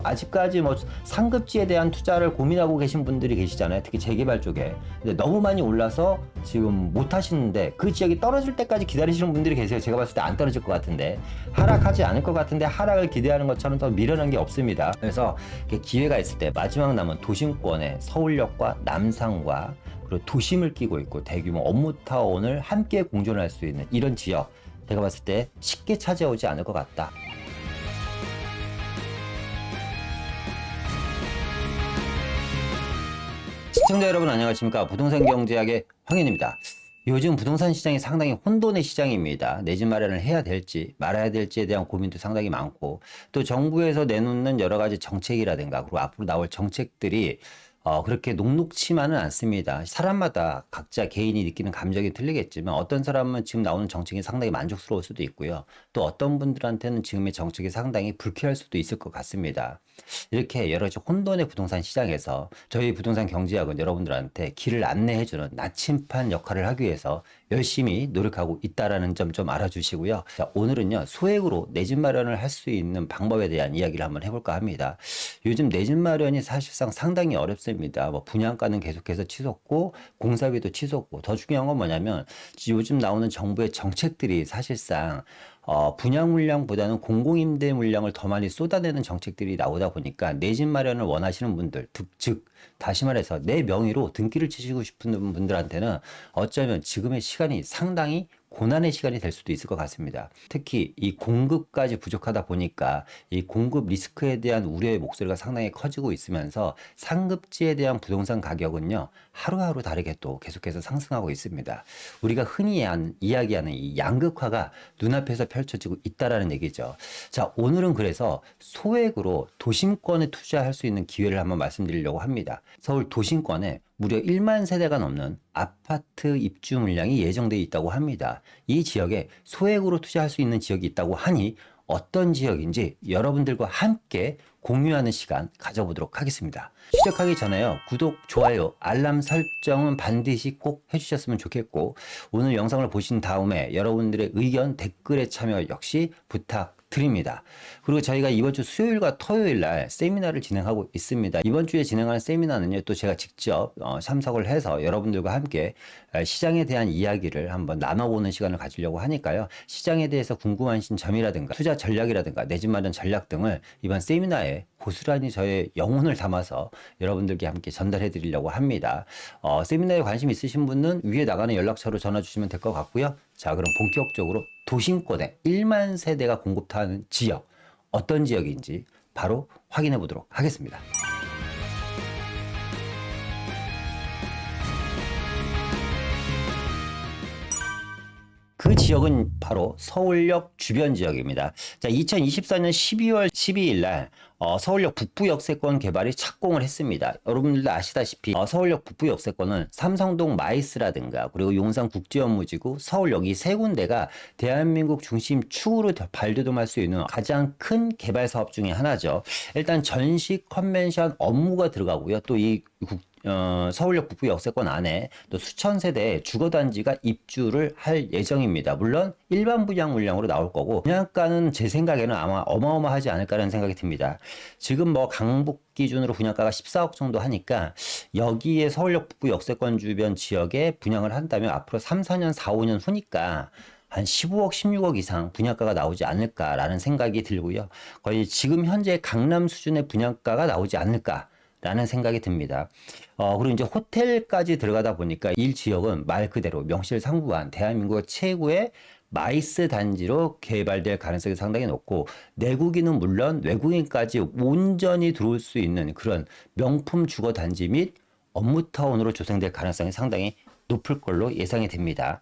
아직까지 뭐 상급지에 대한 투자를 고민하고 계신 분들이 계시잖아요. 특히 재개발 쪽에. 근데 너무 많이 올라서 지금 못 하시는데 그 지역이 떨어질 때까지 기다리시는 분들이 계세요. 제가 봤을 때 안 떨어질 것 같은데 하락하지 않을 것 같은데 하락을 기대하는 것처럼 더 미련한 게 없습니다. 그래서 기회가 있을 때 마지막 남은 도심권의 서울역과 남산과 그리고 도심을 끼고 있고 대규모 업무타운을 함께 공존할 수 있는 이런 지역, 제가 봤을 때 쉽게 찾아오지 않을 것 같다. 시청자 여러분 안녕하십니까. 부동산 경제학의 황현입니다. 요즘 부동산 시장이 상당히 혼돈의 시장입니다. 내 집 마련을 해야 될지 말아야 될지에 대한 고민도 상당히 많고, 또 정부에서 내놓는 여러 가지 정책이라든가 그리고 앞으로 나올 정책들이 그렇게 녹록치만은 않습니다. 사람마다 각자 개인이 느끼는 감정이 틀리겠지만 어떤 사람은 지금 나오는 정책이 상당히 만족스러울 수도 있고요. 또 어떤 분들한테는 지금의 정책이 상당히 불쾌할 수도 있을 것 같습니다. 이렇게 여러 가지 혼돈의 부동산 시장에서 저희 부동산 경제학은 여러분들한테 길을 안내해주는 나침판 역할을 하기 위해서 열심히 노력하고 있다는 점 좀 알아주시고요. 자, 오늘은요, 소액으로 내 집 마련을 할 수 있는 방법에 대한 이야기를 한번 해볼까 합니다. 요즘 내 집 마련이 사실상 상당히 어렵습니다. 뭐 분양가는 계속해서 치솟고 공사비도 치솟고, 더 중요한 건 뭐냐면 요즘 나오는 정부의 정책들이 사실상 분양 물량보다는 공공임대 물량을 더 많이 쏟아내는 정책들이 나오다 보니까 내 집 마련을 원하시는 분들, 즉 다시 말해서 내 명의로 등기를 치시고 싶은 분들한테는 어쩌면 지금의 시간이 상당히 고난의 시간이 될 수도 있을 것 같습니다. 특히 이 공급까지 부족하다 보니까 이 공급 리스크에 대한 우려의 목소리가 상당히 커지고 있으면서 상급지에 대한 부동산 가격은요, 하루하루 다르게 또 계속해서 상승하고 있습니다. 우리가 흔히 이야기하는 이 양극화가 눈앞에서 펼쳐지고 있다라는 얘기죠. 자, 오늘은 그래서 소액으로 도심권에 투자할 수 있는 기회를 한번 말씀드리려고 합니다. 서울 도심권에 무려 1만 세대가 넘는 아파트 입주 물량이 예정되어 있다고 합니다. 이 지역에 소액으로 투자할 수 있는 지역이 있다고 하니 어떤 지역인지 여러분들과 함께 공유하는 시간 가져보도록 하겠습니다. 시작하기 전에요, 구독, 좋아요, 알람 설정은 반드시 꼭 해주셨으면 좋겠고, 오늘 영상을 보신 다음에 여러분들의 의견, 댓글에 참여 역시 부탁드립니다. 그리고 저희가 이번 주 수요일과 토요일 날 세미나를 진행하고 있습니다. 이번 주에 진행하는 세미나는요, 또 제가 직접 참석을 해서 여러분들과 함께 시장에 대한 이야기를 한번 나눠보는 시간을 가지려고 하니까요. 시장에 대해서 궁금하신 점이라든가 투자 전략이라든가 내 집 마련 전략 등을 이번 세미나에 고스란히 저의 영혼을 담아서 여러분들께 함께 전달해 드리려고 합니다. 세미나에 관심 있으신 분은 위에 나가는 연락처로 전화 주시면 될 것 같고요. 자, 그럼 본격적으로 도심권에 1만 세대가 공급하는 지역, 어떤 지역인지 바로 확인해 보도록 하겠습니다. 그 지역은 바로 서울역 주변 지역입니다. 자, 2024년 12월 12일 날 서울역 북부 역세권 개발이 착공을 했습니다. 여러분들도 아시다시피 서울역 북부 역세권은 삼성동 마이스라든가 그리고 용산국제업무지구, 서울역 이 세 군데가 대한민국 중심 축으로 발돋움할 수 있는 가장 큰 개발 사업 중에 하나죠. 일단 전시 컨벤션 업무가 들어가고요. 또 이 서울역 북부 역세권 안에 또 수천 세대의 주거단지가 입주를 할 예정입니다. 물론 일반 분양 물량으로 나올 거고, 분양가는 제 생각에는 아마 어마어마하지 않을까라는 생각이 듭니다. 지금 뭐 강북 기준으로 분양가가 14억 정도 하니까 여기에 서울역 북부 역세권 주변 지역에 분양을 한다면 앞으로 3, 4년, 4, 5년 후니까 한 15억, 16억 이상 분양가가 나오지 않을까라는 생각이 들고요. 거의 지금 현재 강남 수준의 분양가가 나오지 않을까 라는 생각이 듭니다. 그리고 이제 호텔까지 들어가다 보니까 이 지역은 말 그대로 명실상부한 대한민국 최고의 마이스 단지로 개발될 가능성이 상당히 높고, 내국인은 물론 외국인까지 온전히 들어올 수 있는 그런 명품 주거 단지 및 업무타운으로 조성될 가능성이 상당히 높을 걸로 예상이 됩니다.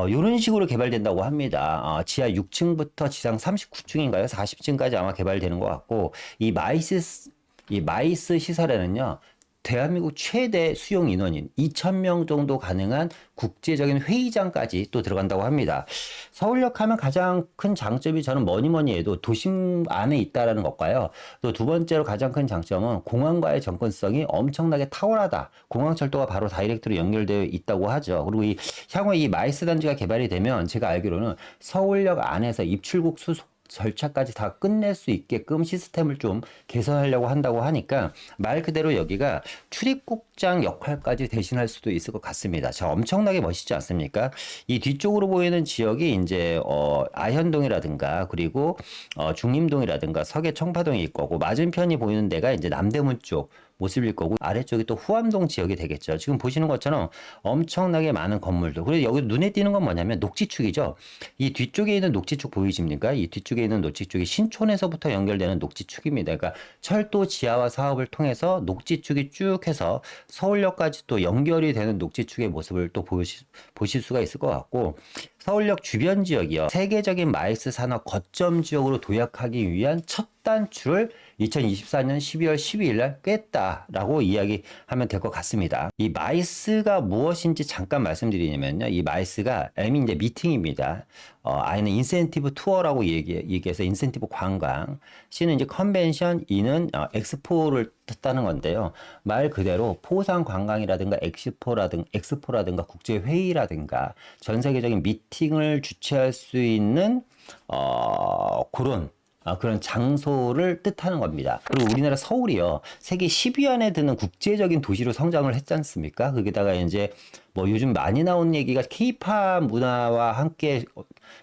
이런 식으로 개발된다고 합니다. 지하 6층부터 지상 39층인가요? 40층까지 아마 개발되는 것 같고, 이 마이스 시설에는요, 대한민국 최대 수용 인원인 2,000명 정도 가능한 국제적인 회의장까지 또 들어간다고 합니다. 서울역 하면 가장 큰 장점이 저는 뭐니 해도 도심 안에 있다라는 것과요. 또 두 번째로 가장 큰 장점은 공항과의 접근성이 엄청나게 탁월하다. 공항철도가 바로 다이렉트로 연결되어 있다고 하죠. 그리고 향후에 이 마이스 단지가 개발이 되면 제가 알기로는 서울역 안에서 입출국 수속 절차까지 다 끝낼 수 있게끔 시스템을 좀 개선하려고 한다고 하니까 말 그대로 여기가 출입국장 역할까지 대신할 수도 있을 것 같습니다. 자, 엄청나게 멋있지 않습니까? 이 뒤쪽으로 보이는 지역이 이제 아현동이라든가 그리고 중림동이라든가 서계 청파동이 있고 거고 맞은편이 보이는 데가 이제 남대문 쪽 모습일 거고 아래쪽이 또 후암동 지역이 되겠죠. 지금 보시는 것처럼 엄청나게 많은 건물들. 그리고 여기 눈에 띄는 건 뭐냐면 녹지축이죠. 이 뒤쪽에 있는 녹지축 보이십니까? 이 뒤쪽에 있는 녹지축이 신촌에서부터 연결되는 녹지축입니다. 그러니까 철도 지하화 사업을 통해서 녹지축이 쭉 해서 서울역까지 또 연결이 되는 녹지축의 모습을 또 보실 수가 있을 것 같고 서울역 주변 지역이요. 세계적인 마이스 산업 거점 지역으로 도약하기 위한 첫 단추를 2024년 12월 12일 날 꿰었다라고 이야기하면 될 것 같습니다. 이 마이스가 무엇인지 잠깐 말씀드리냐면요. 이 마이스가 M이 이제 미팅입니다. I는 인센티브 투어라고 얘기해서 인센티브 관광, C는 이제 컨벤션, E는 엑스포를 뜻하는 건데요. 말 그대로 포상 관광이라든가 엑스포라든가 국제 회의라든가 전 세계적인 미팅을 주최할 수 있는 그런 장소를 뜻하는 겁니다. 그리고 우리나라 서울이요. 세계 10위 안에 드는 국제적인 도시로 성장을 했지 않습니까? 거기다가 이제 뭐 요즘 많이 나온 얘기가 K-팝 문화와 함께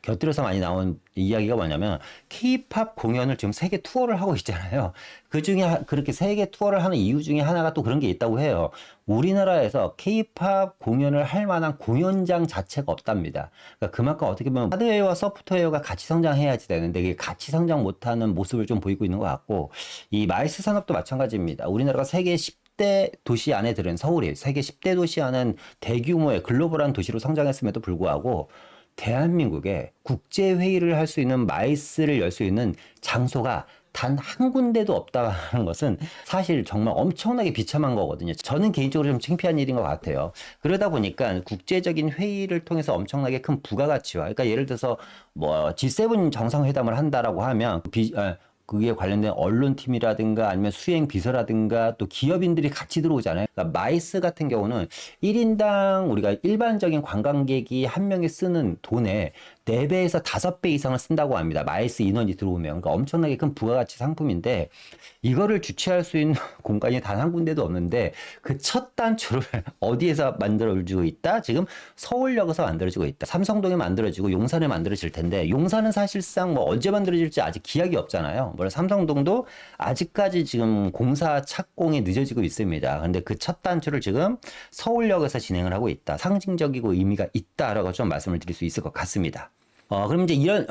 곁들여서 많이 나온 이야기가 뭐냐면 K-팝 공연을 지금 세계 투어를 하고 있잖아요. 그 중에 그렇게 세계 투어를 하는 이유 중에 하나가 또 그런 게 있다고 해요. 우리나라에서 K-팝 공연을 할 만한 공연장 자체가 없답니다. 그러니까 그만큼 어떻게 보면 하드웨어와 소프트웨어가 같이 성장해야지 되는데 이게 같이 성장 못하는 모습을 좀 보이고 있는 것 같고 이 마이스 산업도 마찬가지입니다. 우리나라가 세계 10대 도시 안에 들은 서울이 세계 10대 도시 안은 대규모의 글로벌한 도시로 성장했음에도 불구하고 대한민국에 국제회의를 할 수 있는 마이스를 열 수 있는 장소가 단 한 군데도 없다는 것은 사실 정말 엄청나게 비참한 거거든요. 저는 개인적으로 좀 창피한 일인 것 같아요. 그러다 보니까 국제적인 회의를 통해서 엄청나게 큰 부가가치와, 그러니까 예를 들어서 뭐 G7 정상회담을 한다라고 하면 그게 관련된 언론팀이라든가 아니면 수행 비서라든가 또 기업인들이 같이 들어오잖아요. 그러니까 마이스 같은 경우는 1인당 우리가 일반적인 관광객이 한 명이 쓰는 돈의 4배에서 5배 이상을 쓴다고 합니다. 마이스 인원이 들어오면. 그러니까 엄청나게 큰 부가가치 상품인데 이거를 주최할 수 있는 공간이 단 한 군데도 없는데 그 첫 단추를 어디에서 만들어지고 있다? 지금 서울역에서 만들어지고 있다. 삼성동에 만들어지고 용산에 만들어질 텐데 용산은 사실상 뭐 언제 만들어질지 아직 기약이 없잖아요. 물론 삼성동도 아직까지 지금 공사 착공이 늦어지고 있습니다. 근데 그 첫 단추를 지금 서울역에서 진행을 하고 있다. 상징적이고 의미가 있다라고 좀 말씀을 드릴 수 있을 것 같습니다. 그럼 이제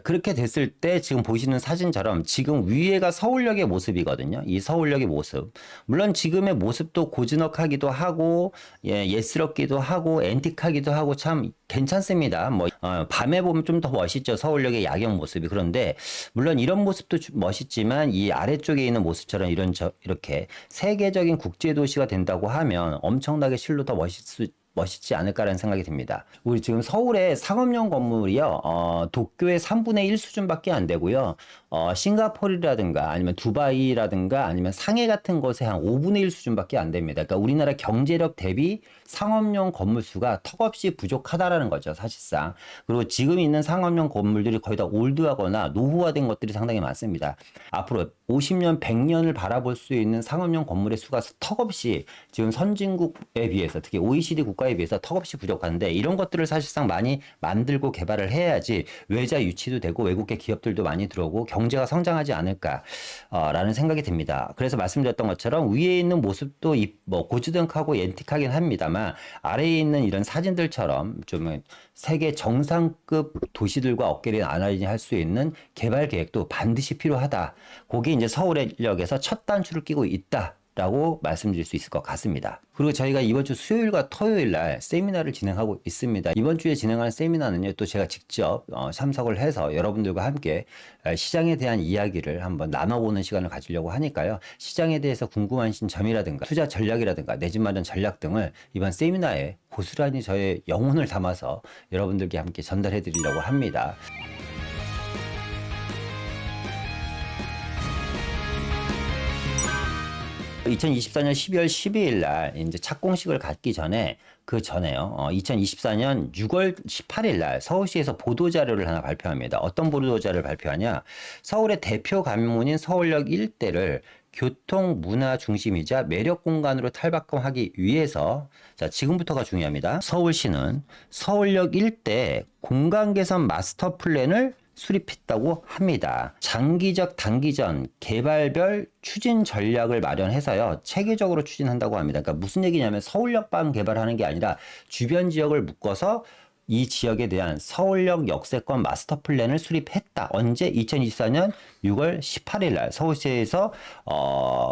그렇게 됐을 때 지금 보시는 사진처럼 지금 위에가 서울역의 모습이거든요. 이 서울역의 모습. 물론 지금의 모습도 고즈넉하기도 하고, 예스럽기도 하고, 앤틱하기도 하고 참 괜찮습니다. 밤에 보면 좀 더 멋있죠. 서울역의 야경 모습이. 그런데, 물론 이런 모습도 멋있지만 이 아래쪽에 있는 모습처럼 이렇게 세계적인 국제도시가 된다고 하면 엄청나게 실로 더 멋있지 않을까라는 생각이 듭니다. 우리 지금 서울의 상업용 건물이요, 도쿄의 3분의 1 수준밖에 안 되고요, 싱가포르라든가 아니면 두바이라든가 아니면 상해 같은 곳에 한 5분의 1 수준밖에 안 됩니다. 그러니까 우리나라 경제력 대비 상업용 건물 수가 턱없이 부족하다라는 거죠, 사실상. 그리고 지금 있는 상업용 건물들이 거의 다 올드하거나 노후화된 것들이 상당히 많습니다. 앞으로 50년, 100년을 바라볼 수 있는 상업용 건물의 수가 턱없이 지금 선진국에 비해서 특히 OECD 국가에 비해서 턱없이 부족한데 이런 것들을 사실상 많이 만들고 개발을 해야지 외자 유치도 되고 외국계 기업들도 많이 들어오고 경제가 성장하지 않을까라는 생각이 듭니다. 그래서 말씀드렸던 것처럼 위에 있는 모습도 고즈넉하고 옌틱하긴 합니다만 아래에 있는 이런 사진들처럼 좀 세계 정상급 도시들과 어깨를 나란히 할 수 있는 개발 계획도 반드시 필요하다. 그게 이제 서울역에서 첫 단추를 끼고 있다. 라고 말씀드릴 수 있을 것 같습니다. 그리고 저희가 이번 주 수요일과 토요일 날 세미나를 진행하고 있습니다. 이번 주에 진행하는 세미나는요, 또 제가 직접 참석을 해서 여러분들과 함께 시장에 대한 이야기를 한번 나눠보는 시간을 가지려고 하니까요. 시장에 대해서 궁금하신 점이라든가 투자 전략이라든가 내 집 마련 전략 등을 이번 세미나에 고스란히 저의 영혼을 담아서 여러분들께 함께 전달해 드리려고 합니다. 2024년 12월 12일 날 이제 착공식을 갖기 전에 그 전에요. 2024년 6월 18일 날 서울시에서 보도자료를 하나 발표합니다. 어떤 보도자료를 발표하냐? 서울의 대표 관문인 서울역 일대를 교통 문화 중심이자 매력 공간으로 탈바꿈하기 위해서 자, 지금부터가 중요합니다. 서울시는 서울역 일대 공간 개선 마스터 플랜을 수립했다고 합니다. 장기적, 단기전, 개발별 추진 전략을 마련해서요, 체계적으로 추진한다고 합니다. 그러니까 무슨 얘기냐면 서울역만 개발하는 게 아니라 주변 지역을 묶어서 이 지역에 대한 서울역 역세권 마스터 플랜을 수립했다. 언제? 2024년 6월 18일 날 서울시에서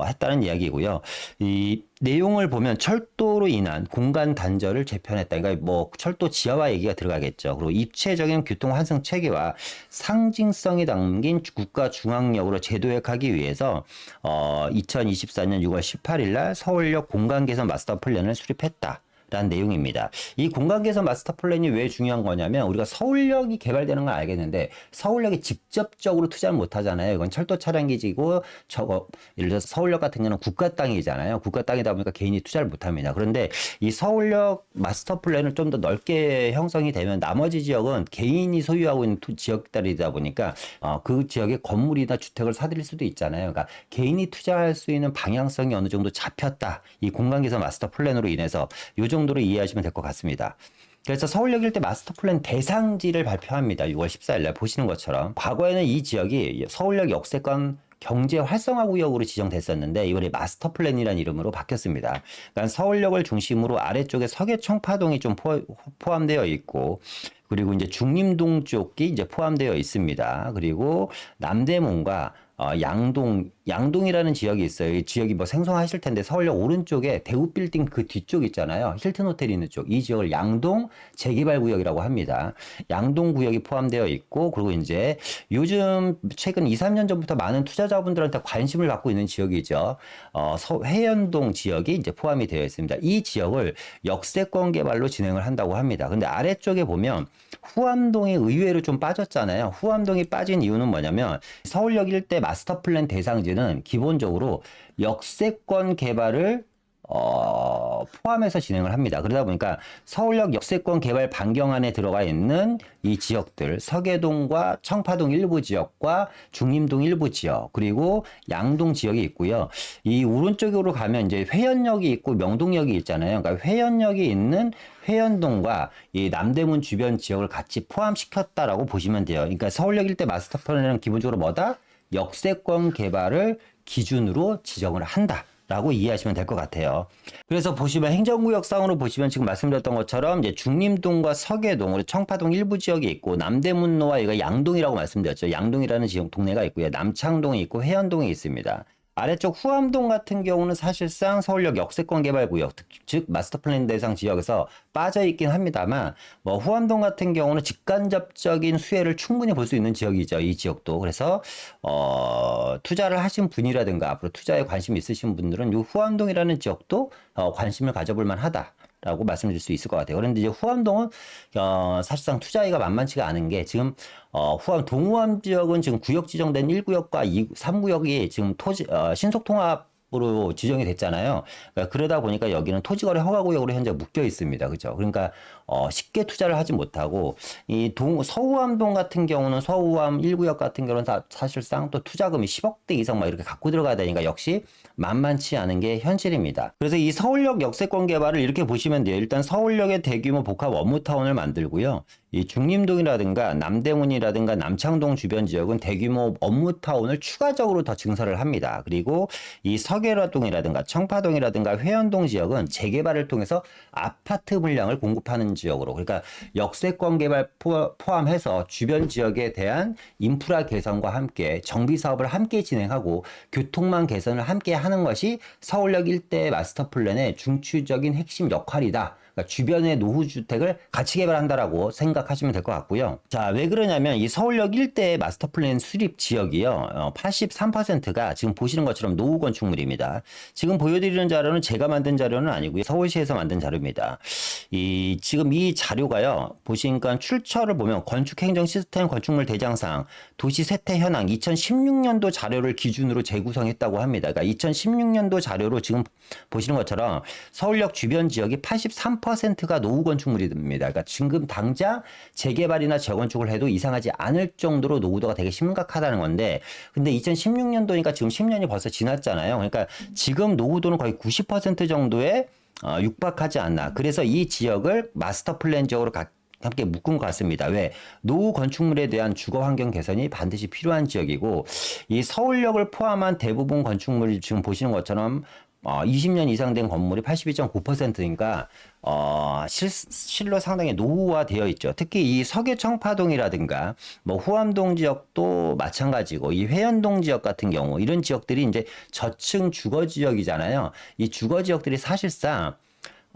했다는 이야기고요. 이 내용을 보면 철도로 인한 공간 단절을 재편했다. 그러니까 뭐 철도 지하화 얘기가 들어가겠죠. 그리고 입체적인 교통 환승 체계와 상징성이 담긴 국가 중앙역으로 재도약하기 위해서 2024년 6월 18일 날 서울역 공간 개선 마스터 플랜을 수립했다. 라는 내용입니다. 이 공간 개선 마스터 플랜이 왜 중요한 거냐면 우리가 서울역이 개발되는 건 알겠는데 서울역에 직접적으로 투자를 못 하잖아요. 이건 철도 차량 기지고 저거 예를 들어서 서울역 같은 경우는 국가 땅이잖아요. 국가 땅이다 보니까 개인이 투자를 못 합니다. 그런데 이 서울역 마스터 플랜을 좀 더 넓게 형성이 되면 나머지 지역은 개인이 소유하고 있는 지역들이다 보니까 그 지역에 건물이나 주택을 사들일 수도 있잖아요. 그러니까 개인이 투자할 수 있는 방향성이 어느 정도 잡혔다. 이 공간 개선 마스터 플랜으로 인해서 요 정도로 이해하시면 될 것 같습니다. 그래서 서울역 일대 마스터 플랜 대상지를 발표합니다. 6월 14일 날 보시는 것처럼 과거에는 이 지역이 서울역 역세권 경제 활성화 구역으로 지정됐었는데 이번에 마스터 플랜이라는 이름으로 바뀌었습니다. 그러니까 서울역을 중심으로 아래쪽에 서계 청파동이 좀 포함되어 있고 그리고 이제 중림동 쪽이 이제 포함되어 있습니다. 그리고 남대문과 양동이라는 지역이 있어요. 이 지역이 뭐 생소하실 텐데 서울역 오른쪽에 대우 빌딩 그 뒤쪽 있잖아요. 힐튼 호텔 있는 쪽. 이 지역을 양동 재개발 구역이라고 합니다. 양동 구역이 포함되어 있고 그리고 이제 요즘 최근 2, 3년 전부터 많은 투자자분들한테 관심을 갖고 있는 지역이죠. 회연동 지역이 이제 포함이 되어 있습니다. 이 지역을 역세권 개발로 진행을 한다고 합니다. 근데 아래쪽에 보면 후암동이 의외로 좀 빠졌잖아요. 후암동이 빠진 이유는 뭐냐면 서울역 일대 마스터 플랜 대상지는 기본적으로 역세권 개발을 포함해서 진행을 합니다. 그러다 보니까 서울역 역세권 개발 반경 안에 들어가 있는 이 지역들, 서계동과 청파동 일부 지역과 중림동 일부 지역, 그리고 양동 지역이 있고요. 이 오른쪽으로 가면 이제 회연역이 있고 명동역이 있잖아요. 그러니까 회연역이 있는 회연동과 이 남대문 주변 지역을 같이 포함시켰다라고 보시면 돼요. 그러니까 서울역 일대 마스터 플랜은 기본적으로 뭐다? 역세권 개발을 기준으로 지정을 한다. 라고 이해하시면 될 것 같아요. 그래서 보시면 행정구역상으로 보시면 지금 말씀드렸던 것처럼 이제 중림동과 서계동, 그리고 청파동 일부 지역이 있고 남대문로와 이거 양동이라고 말씀드렸죠. 양동이라는 지역 동네가 있고요. 남창동이 있고 해연동이 있습니다. 아래쪽 후암동 같은 경우는 사실상 서울역 역세권 개발 구역, 즉 마스터 플랜 대상 지역에서 빠져 있긴 합니다만, 뭐 후암동 같은 경우는 직간접적인 수혜를 충분히 볼 수 있는 지역이죠. 이 지역도. 그래서 투자를 하신 분이라든가 앞으로 투자에 관심 있으신 분들은 이 후암동이라는 지역도 관심을 가져볼 만하다. 라고 말씀드릴 수 있을 것 같아요. 그런데 이제 후암동은 사실상 투자하기가 만만치가 않은 게 지금 동후암 지역은 지금 구역 지정된 1구역과 3구역이 지금 신속통합으로 지정이 됐잖아요. 그러다 보니까 여기는 토지거래 허가구역으로 현재 묶여 있습니다. 그죠? 그러니까 쉽게 투자를 하지 못하고 서우암동 같은 경우는 서우암 1구역 같은 경우는 사실상 또 투자금이 10억대 이상 막 이렇게 갖고 들어가야 되니까 역시 만만치 않은 게 현실입니다. 그래서 이 서울역 역세권 개발을 이렇게 보시면 돼요. 일단 서울역의 대규모 복합 업무타운을 만들고요. 이 중림동이라든가 남대문이라든가 남창동 주변 지역은 대규모 업무타운을 추가적으로 더 증설을 합니다. 그리고 이 서계라동이라든가 청파동이라든가 회연동 지역은 재개발을 통해서 아파트 물량을 공급하는 지역으로, 그러니까 역세권 개발 포함해서 주변 지역에 대한 인프라 개선과 함께 정비 사업을 함께 진행하고 교통망 개선을 함께 하는 것이 서울역 일대 마스터 플랜의 중추적인 핵심 역할이다. 그러니까 주변의 노후 주택을 같이 개발한다라고 생각하시면 될 것 같고요. 자, 왜 그러냐면 이 서울역 일대 마스터 플랜 수립 지역이요. 83%가 지금 보시는 것처럼 노후 건축물입니다. 지금 보여드리는 자료는 제가 만든 자료는 아니고요. 서울시에서 만든 자료입니다. 지금 이 자료가요. 보시니까 출처를 보면 건축행정 시스템 건축물 대장상 도시 세태 현황 2016년도 자료를 기준으로 재구성했다고 합니다. 그러니까 2016년도 자료로 지금 보시는 것처럼 서울역 주변 지역이 83%가 노후 건축물입니다. 그러니까 지금 당장 재개발이나 재건축을 해도 이상하지 않을 정도로 노후도가 되게 심각하다는 건데, 근데 2016년도니까 지금 10년이 벌써 지났잖아요. 그러니까 지금 노후도는 거의 90% 정도에 육박하지 않나. 그래서 이 지역을 마스터 플랜 지역으로 함께 묶은 것 같습니다. 왜? 노후 건축물에 대한 주거 환경 개선이 반드시 필요한 지역이고, 이 서울역을 포함한 대부분 건축물이 지금 보시는 것처럼 20년 이상 된 건물이 82.9%니까 실로 상당히 노후화되어 있죠. 특히 이 서계 청파동이라든가 뭐 후암동 지역도 마찬가지고, 이 회원동 지역 같은 경우 이런 지역들이 이제 저층 주거 지역이잖아요. 이 주거 지역들이 사실상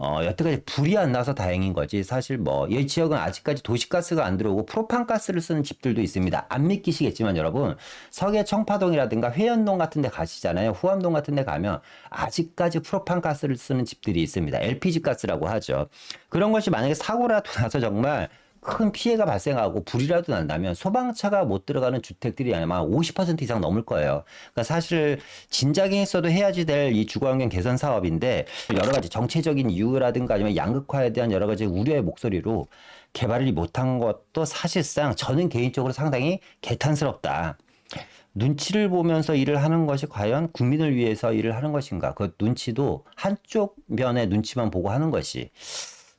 여태까지 불이 안 나서 다행인 거지. 사실 뭐 이 지역은 아직까지 도시가스가 안 들어오고 프로판가스를 쓰는 집들도 있습니다. 안 믿기시겠지만 여러분, 서계 청파동이라든가 회원동 같은 데 가시잖아요. 후암동 같은 데 가면 아직까지 프로판가스를 쓰는 집들이 있습니다. LPG 가스라고 하죠. 그런 것이 만약에 사고라도 나서 정말 큰 피해가 발생하고 불이라도 난다면 소방차가 못 들어가는 주택들이 아마 50% 이상 넘을 거예요. 그러니까 사실 진작에 했어도 해야지 될 이 주거환경 개선 사업인데, 여러 가지 정체적인 이유라든가 아니면 양극화에 대한 여러 가지 우려의 목소리로 개발을 못한 것도 사실상 저는 개인적으로 상당히 개탄스럽다. 눈치를 보면서 일을 하는 것이 과연 국민을 위해서 일을 하는 것인가? 그 눈치도 한쪽 면의 눈치만 보고 하는 것이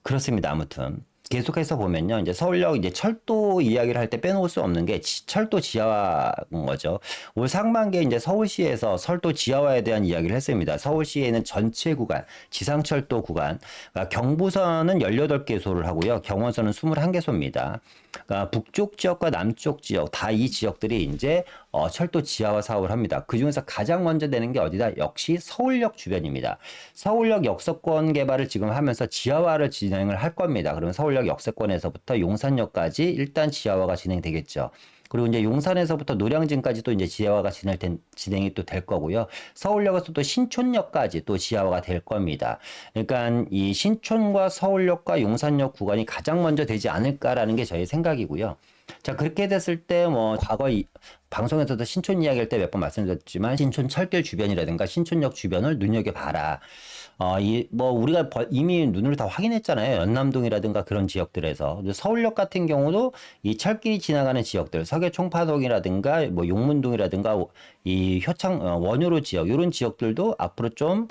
그렇습니다. 아무튼 계속해서 보면요, 이제 서울역 이제 철도 이야기를 할 때 빼놓을 수 없는 게 철도 지하화인 거죠. 올 상반기에 이제 서울시에서 철도 지하화에 대한 이야기를 했습니다. 서울시에는 전체 구간, 지상철도 구간, 그러니까 경부선은 18개소를 하고요, 경원선은 21개소입니다. 그러니까 북쪽 지역과 남쪽 지역 다 이 지역들이 이제 철도 지하화 사업을 합니다. 그 중에서 가장 먼저 되는 게 어디다? 역시 서울역 주변입니다. 서울역 역세권 개발을 지금 하면서 지하화를 진행을 할 겁니다. 그러면 서울역 역세권에서부터 용산역까지 일단 지하화가 진행되겠죠. 그리고 이제 용산에서부터 노량진까지 또 이제 지하화가 진행이 또 될 거고요. 서울역에서 또 신촌역까지 또 지하화가 될 겁니다. 그러니까 이 신촌과 서울역과 용산역 구간이 가장 먼저 되지 않을까라는 게 저의 생각이고요. 자, 그렇게 됐을 때 뭐 과거 방송에서도 신촌 이야기할 때 몇 번 말씀드렸지만 신촌 철길 주변이라든가 신촌역 주변을 눈여겨봐라. 뭐 우리가 이미 눈으로 다 확인했잖아요. 연남동이라든가 그런 지역들에서. 서울역 같은 경우도 이 철길이 지나가는 지역들, 서계 총파동이라든가 뭐 용문동이라든가 이 원효로 지역, 이런 지역들도 앞으로 좀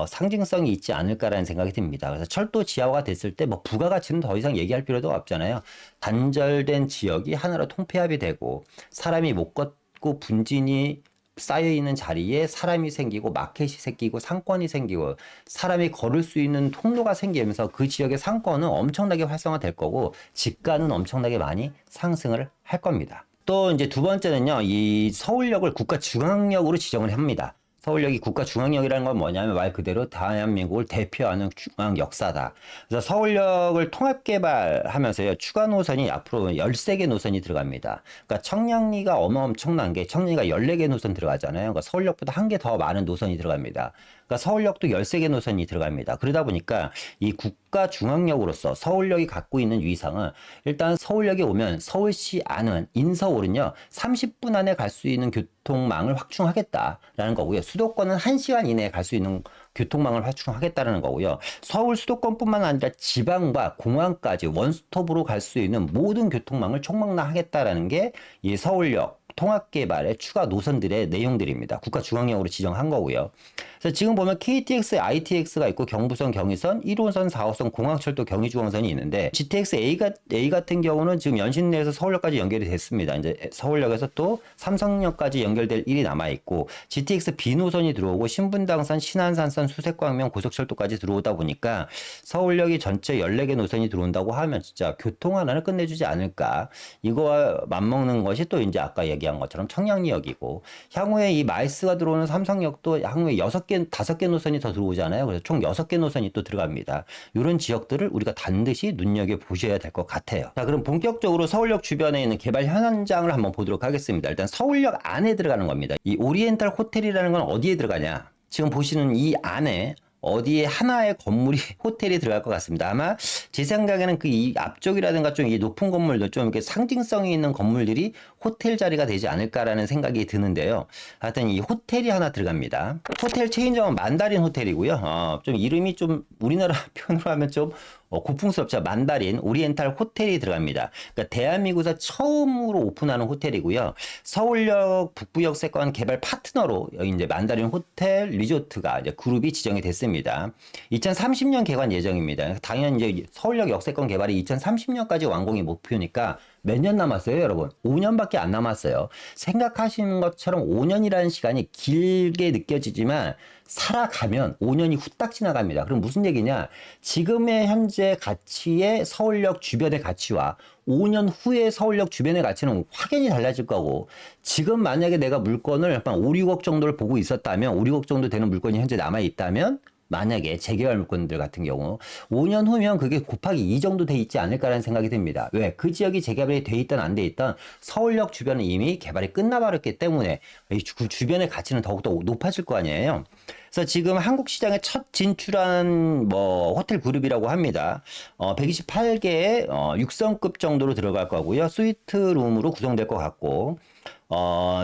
상징성이 있지 않을까라는 생각이 듭니다. 그래서 철도 지하화가 됐을 때 뭐 부가가치는 더 이상 얘기할 필요도 없잖아요. 단절된 지역이 하나로 통폐합이 되고, 사람이 못 걷고 분진이 쌓여있는 자리에 사람이 생기고 마켓이 생기고 상권이 생기고 사람이 걸을 수 있는 통로가 생기면서 그 지역의 상권은 엄청나게 활성화될 거고 집가는 엄청나게 많이 상승을 할 겁니다. 또 이제 두 번째는요, 이 서울역을 국가중앙역으로 지정을 합니다. 서울역이 국가중앙역이라는 건 뭐냐면 말 그대로 대한민국을 대표하는 중앙 역사다. 그래서 서울역을 통합개발하면서요, 추가 노선이 앞으로 13개 노선이 들어갑니다. 그러니까 청량리가 엄청난 게, 청량리가 14개 노선 들어가잖아요. 그러니까 서울역보다 한 개 더 많은 노선이 들어갑니다. 그러니까 서울역도 13개 노선이 들어갑니다. 그러다 보니까 이 국가중앙역으로서 서울역이 갖고 있는 위상은, 일단 서울역에 오면 서울시 안은 인서울은요 30분 안에 갈 수 있는 교통망을 확충하겠다라는 거고요. 수도권은 1시간 이내에 갈 수 있는 교통망을 확충하겠다는 거고요. 서울 수도권뿐만 아니라 지방과 공항까지 원스톱으로 갈 수 있는 모든 교통망을 총망라하겠다라는 게 이 서울역 통합개발의 추가 노선들의 내용들입니다. 국가중앙역으로 지정한 거고요. 그래서 지금 보면 KTX, ITX가 있고 경부선, 경의선, 1호선, 4호선, 공항철도, 경의중앙선이 있는데 GTX A 같은 경우는 지금 연신 내에서 서울역까지 연결이 됐습니다. 이제 서울역에서 또 삼성역까지 연결될 일이 남아 있고, GTX B 노선이 들어오고 신분당선, 신안산선, 수색광명, 고속철도까지 들어오다 보니까 서울역이 전체 14개 노선이 들어온다고 하면 진짜 교통 하나를 끝내주지 않을까. 이거와 맞먹는 것이 또 이제 아까 얘기한 것처럼 청량리역이고, 향후에 이 마이스가 들어오는 삼성역도 향후에 6개 5개 노선이 더 들어오잖아요. 그래서 총 6개 노선이 또 들어갑니다. 이런 지역들을 우리가 반드시 눈여겨보셔야 될 것 같아요. 자, 그럼 본격적으로 서울역 주변에 있는 개발 현장을 한번 보도록 하겠습니다. 일단 서울역 안에 들어가는 겁니다. 이 오리엔탈 호텔이라는 건 어디에 들어가냐? 지금 보시는 이 안에 어디에 하나의 건물이 호텔이 들어갈 것 같습니다. 아마 제 생각에는 그 이 앞쪽이라든가 좀 이 높은 건물도 좀 이렇게 상징성이 있는 건물들이 호텔 자리가 되지 않을까라는 생각이 드는데요. 하여튼 이 호텔이 하나 들어갑니다. 호텔 체인점은 만다린 호텔이고요. 좀 이름이 좀 우리나라 표현으로 하면 좀 고풍스럽죠. 만다린 오리엔탈 호텔이 들어갑니다. 그러니까 대한민국에서 처음으로 오픈하는 호텔이고요. 서울역 북부역세권 개발 파트너로 여기 이제 만다린 호텔 리조트가 이제 그룹이 지정이 됐습니다. 2030년 개관 예정입니다. 당연히 이제 서울역 역세권 개발이 2030년까지 완공이 목표니까 몇 년 남았어요, 여러분? 5년밖에 안 남았어요. 생각하시는 것처럼 5년이라는 시간이 길게 느껴지지만 살아가면 5년이 후딱 지나갑니다. 그럼 무슨 얘기냐? 지금의 현재 가치의 서울역 주변의 가치와 5년 후에 서울역 주변의 가치는 확연히 달라질 거고, 지금 만약에 내가 물건을 한 5, 6억 정도를 보고 있었다면, 5, 6억 정도 되는 물건이 현재 남아 있다면, 만약에 재개발 물건들 같은 경우 5년 후면 그게 곱하기 2 정도 돼 있지 않을까라는 생각이 듭니다. 왜? 그 지역이 재개발이 돼 있든 안 돼 있든 서울역 주변은 이미 개발이 끝나버렸기 때문에 그 주변의 가치는 더욱더 높아질 거 아니에요. 그래서 지금 한국 시장에 첫 진출한 호텔 그룹이라고 합니다. 128개의 6성급 정도로 들어갈 거고요. 스위트 룸으로 구성될 것 같고,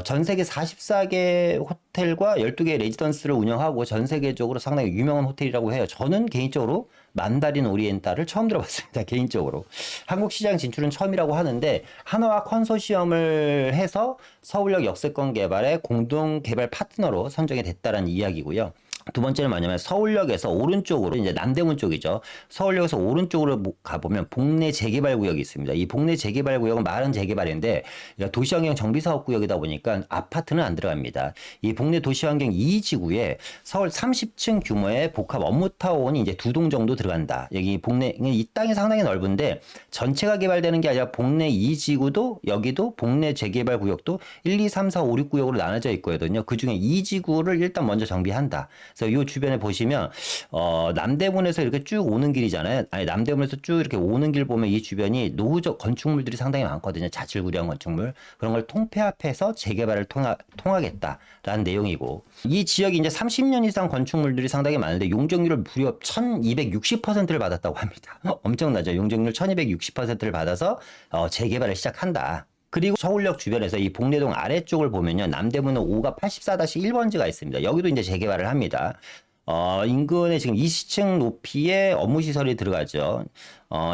전 세계 44개 호텔과 12개 레지던스를 운영하고 전 세계적으로 상당히 유명한 호텔이라고 해요. 저는 개인적으로 만다린 오리엔탈을 처음 들어봤습니다. 개인적으로. 한국 시장 진출은 처음이라고 하는데 한화와 컨소시엄을 해서 서울역 역세권 개발의 공동 개발 파트너로 선정이 됐다는 이야기고요. 두 번째는 뭐냐면 서울역에서 오른쪽으로 이제 남대문 쪽이죠. 서울역에서 오른쪽으로 가보면 복내 재개발 구역이 있습니다. 이 복내 재개발 구역은 말은 재개발인데 도시환경 정비사업 구역이다 보니까 아파트는 안 들어갑니다. 이 복내 도시환경 2지구에 서울 30층 규모의 복합 업무타운이 이제 2동 정도 들어간다. 여기 복내 이 땅이 상당히 넓은데 전체가 개발되는 게 아니라 복내 2지구도 여기도 복내 재개발 구역도 1, 2, 3, 4, 5, 6 구역으로 나눠져 있거든요. 그 중에 2지구를 일단 먼저 정비한다. 그래서 이 주변에 보시면 남대문에서 이렇게 쭉 오는 길이잖아요. 아니 남대문에서 쭉 이렇게 오는 길 보면 이 주변이 노후적 건축물들이 상당히 많거든요. 자질구레한 건축물 그런 걸 통폐합해서 재개발을 통하겠다라는 내용이고, 이 지역이 이제 30년 이상 건축물들이 상당히 많은데 용적률을 무려 1260%를 받았다고 합니다. 엄청나죠. 용적률 1260%를 받아서 재개발을 시작한다. 그리고 서울역 주변에서 이 복내동 아래쪽을 보면요. 남대문은 5가 84-1번지가 있습니다. 여기도 이제 재개발을 합니다. 인근에 지금 20층 높이의 업무시설이 들어가죠.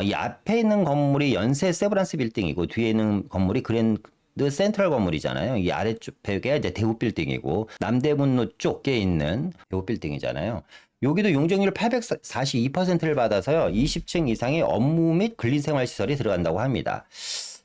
이 앞에 있는 건물이 연세 세브란스 빌딩이고, 뒤에 있는 건물이 그랜드 센트럴 건물이잖아요. 이 아래쪽에 이제 대우 빌딩이고, 남대문로 쪽에 있는 대우 빌딩이잖아요. 여기도 용적률 842%를 받아서요. 20층 이상의 업무 및 근린생활시설이 들어간다고 합니다.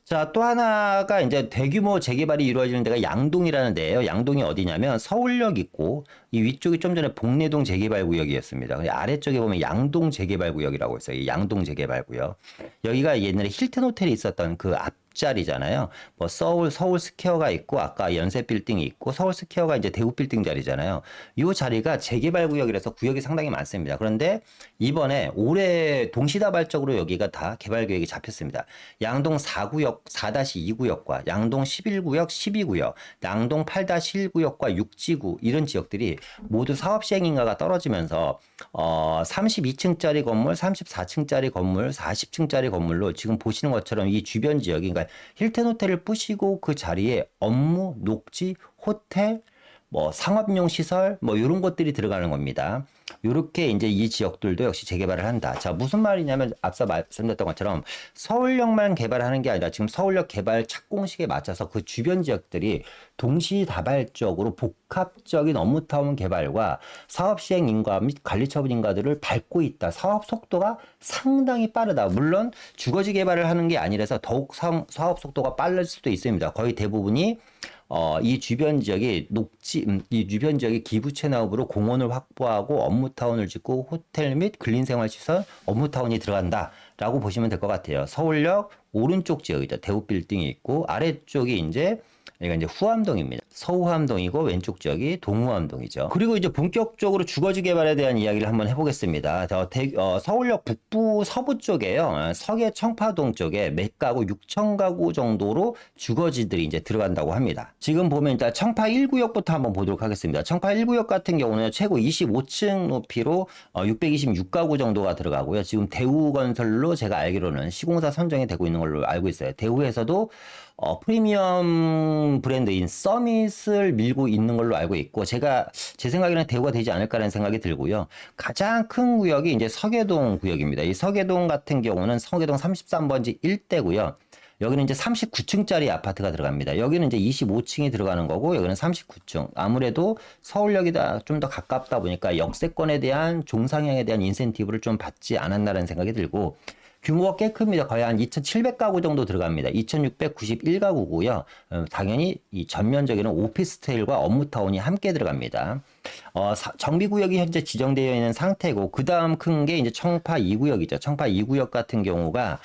자, 또 하나가 이제 대규모 재개발이 이루어지는 데가 양동이라는 데예요. 양동이 어디냐면 서울역 있고, 이 위쪽이 좀 전에 복내동 재개발 구역이었습니다. 아래쪽에 보면 양동 재개발 구역이라고 있어요. 이 양동 재개발 구역. 여기가 옛날에 힐튼 호텔이 있었던 그 앞자리잖아요. 뭐 서울 스퀘어가 있고, 아까 연세 빌딩이 있고, 서울 스퀘어가 이제 대우 빌딩 자리잖아요. 이 자리가 재개발 구역이라서 구역이 상당히 많습니다. 그런데 이번에 올해 동시다발적으로 여기가 다 개발 계획이 잡혔습니다. 양동 4구역 4-2구역과 양동 11구역 12구역, 양동 8-1구역과 6지구 이런 지역들이 모두 사업 시행 인가가 떨어지면서 32층짜리 건물, 34층짜리 건물, 40층짜리 건물로 지금 보시는 것처럼 이 주변 지역이, 그러니까 힐튼 호텔을 부시고 그 자리에 업무, 녹지, 호텔, 상업용 시설, 이런 것들이 들어가는 겁니다. 요렇게 이제 이 지역들도 역시 재개발을 한다. 자, 무슨 말이냐면 앞서 말씀드렸던 것처럼 서울역만 개발하는 게 아니라 지금 서울역 개발 착공식에 맞춰서 그 주변 지역들이 동시다발적으로 복합적인 업무타운 개발과 사업 시행 인가 및 관리 처분 인가들을 밟고 있다. 사업 속도가 상당히 빠르다. 물론 주거지 개발을 하는 게 아니라서 더욱 사업 속도가 빠를 수도 있습니다. 거의 대부분이 이 주변 지역이 이 주변 지역이 기부채 나업으로 공원을 확보하고 업무타운을 짓고 호텔 및 근린생활시설 업무타운이 들어간다라고 보시면 될 것 같아요. 서울역 오른쪽 지역이죠. 대우 빌딩이 있고, 아래쪽이 이제 여기가 이제 후암동입니다. 서후암동이고 왼쪽 지역이 동후암동이죠. 그리고 이제 본격적으로 주거지 개발에 대한 이야기를 한번 해보겠습니다. 서울역 북부 서부 쪽에요. 서계 청파동 쪽에 몇 가구 6천 가구 정도로 주거지들이 이제 들어간다고 합니다. 지금 보면 일단 청파 1구역부터 한번 보도록 하겠습니다. 청파 1구역 같은 경우는 최고 25층 높이로 626가구 정도가 들어가고요. 지금 대우건설로 제가 알기로는 시공사 선정이 되고 있는 걸로 알고 있어요. 대우에서도 프리미엄 브랜드인 서밋을 밀고 있는 걸로 알고 있고, 제 생각에는 대우가 되지 않을까라는 생각이 들고요. 가장 큰 구역이 이제 서계동 구역입니다. 이 서계동 같은 경우는 서계동 33번지 1대고요. 여기는 이제 39층짜리 아파트가 들어갑니다. 여기는 이제 25층이 들어가는 거고, 여기는 39층. 아무래도 서울역이다 좀 더 가깝다 보니까 역세권에 대한 종상향에 대한 인센티브를 좀 받지 않았나라는 생각이 들고, 규모가 꽤 큽니다. 거의 한 2,700가구 정도 들어갑니다. 2,691가구고요. 당연히 이 전면적인 오피스텔과 업무타운이 함께 들어갑니다. 정비구역이 현재 지정되어 있는 상태고, 그 다음 큰 게 이제 청파 2구역이죠. 청파 2구역 같은 경우가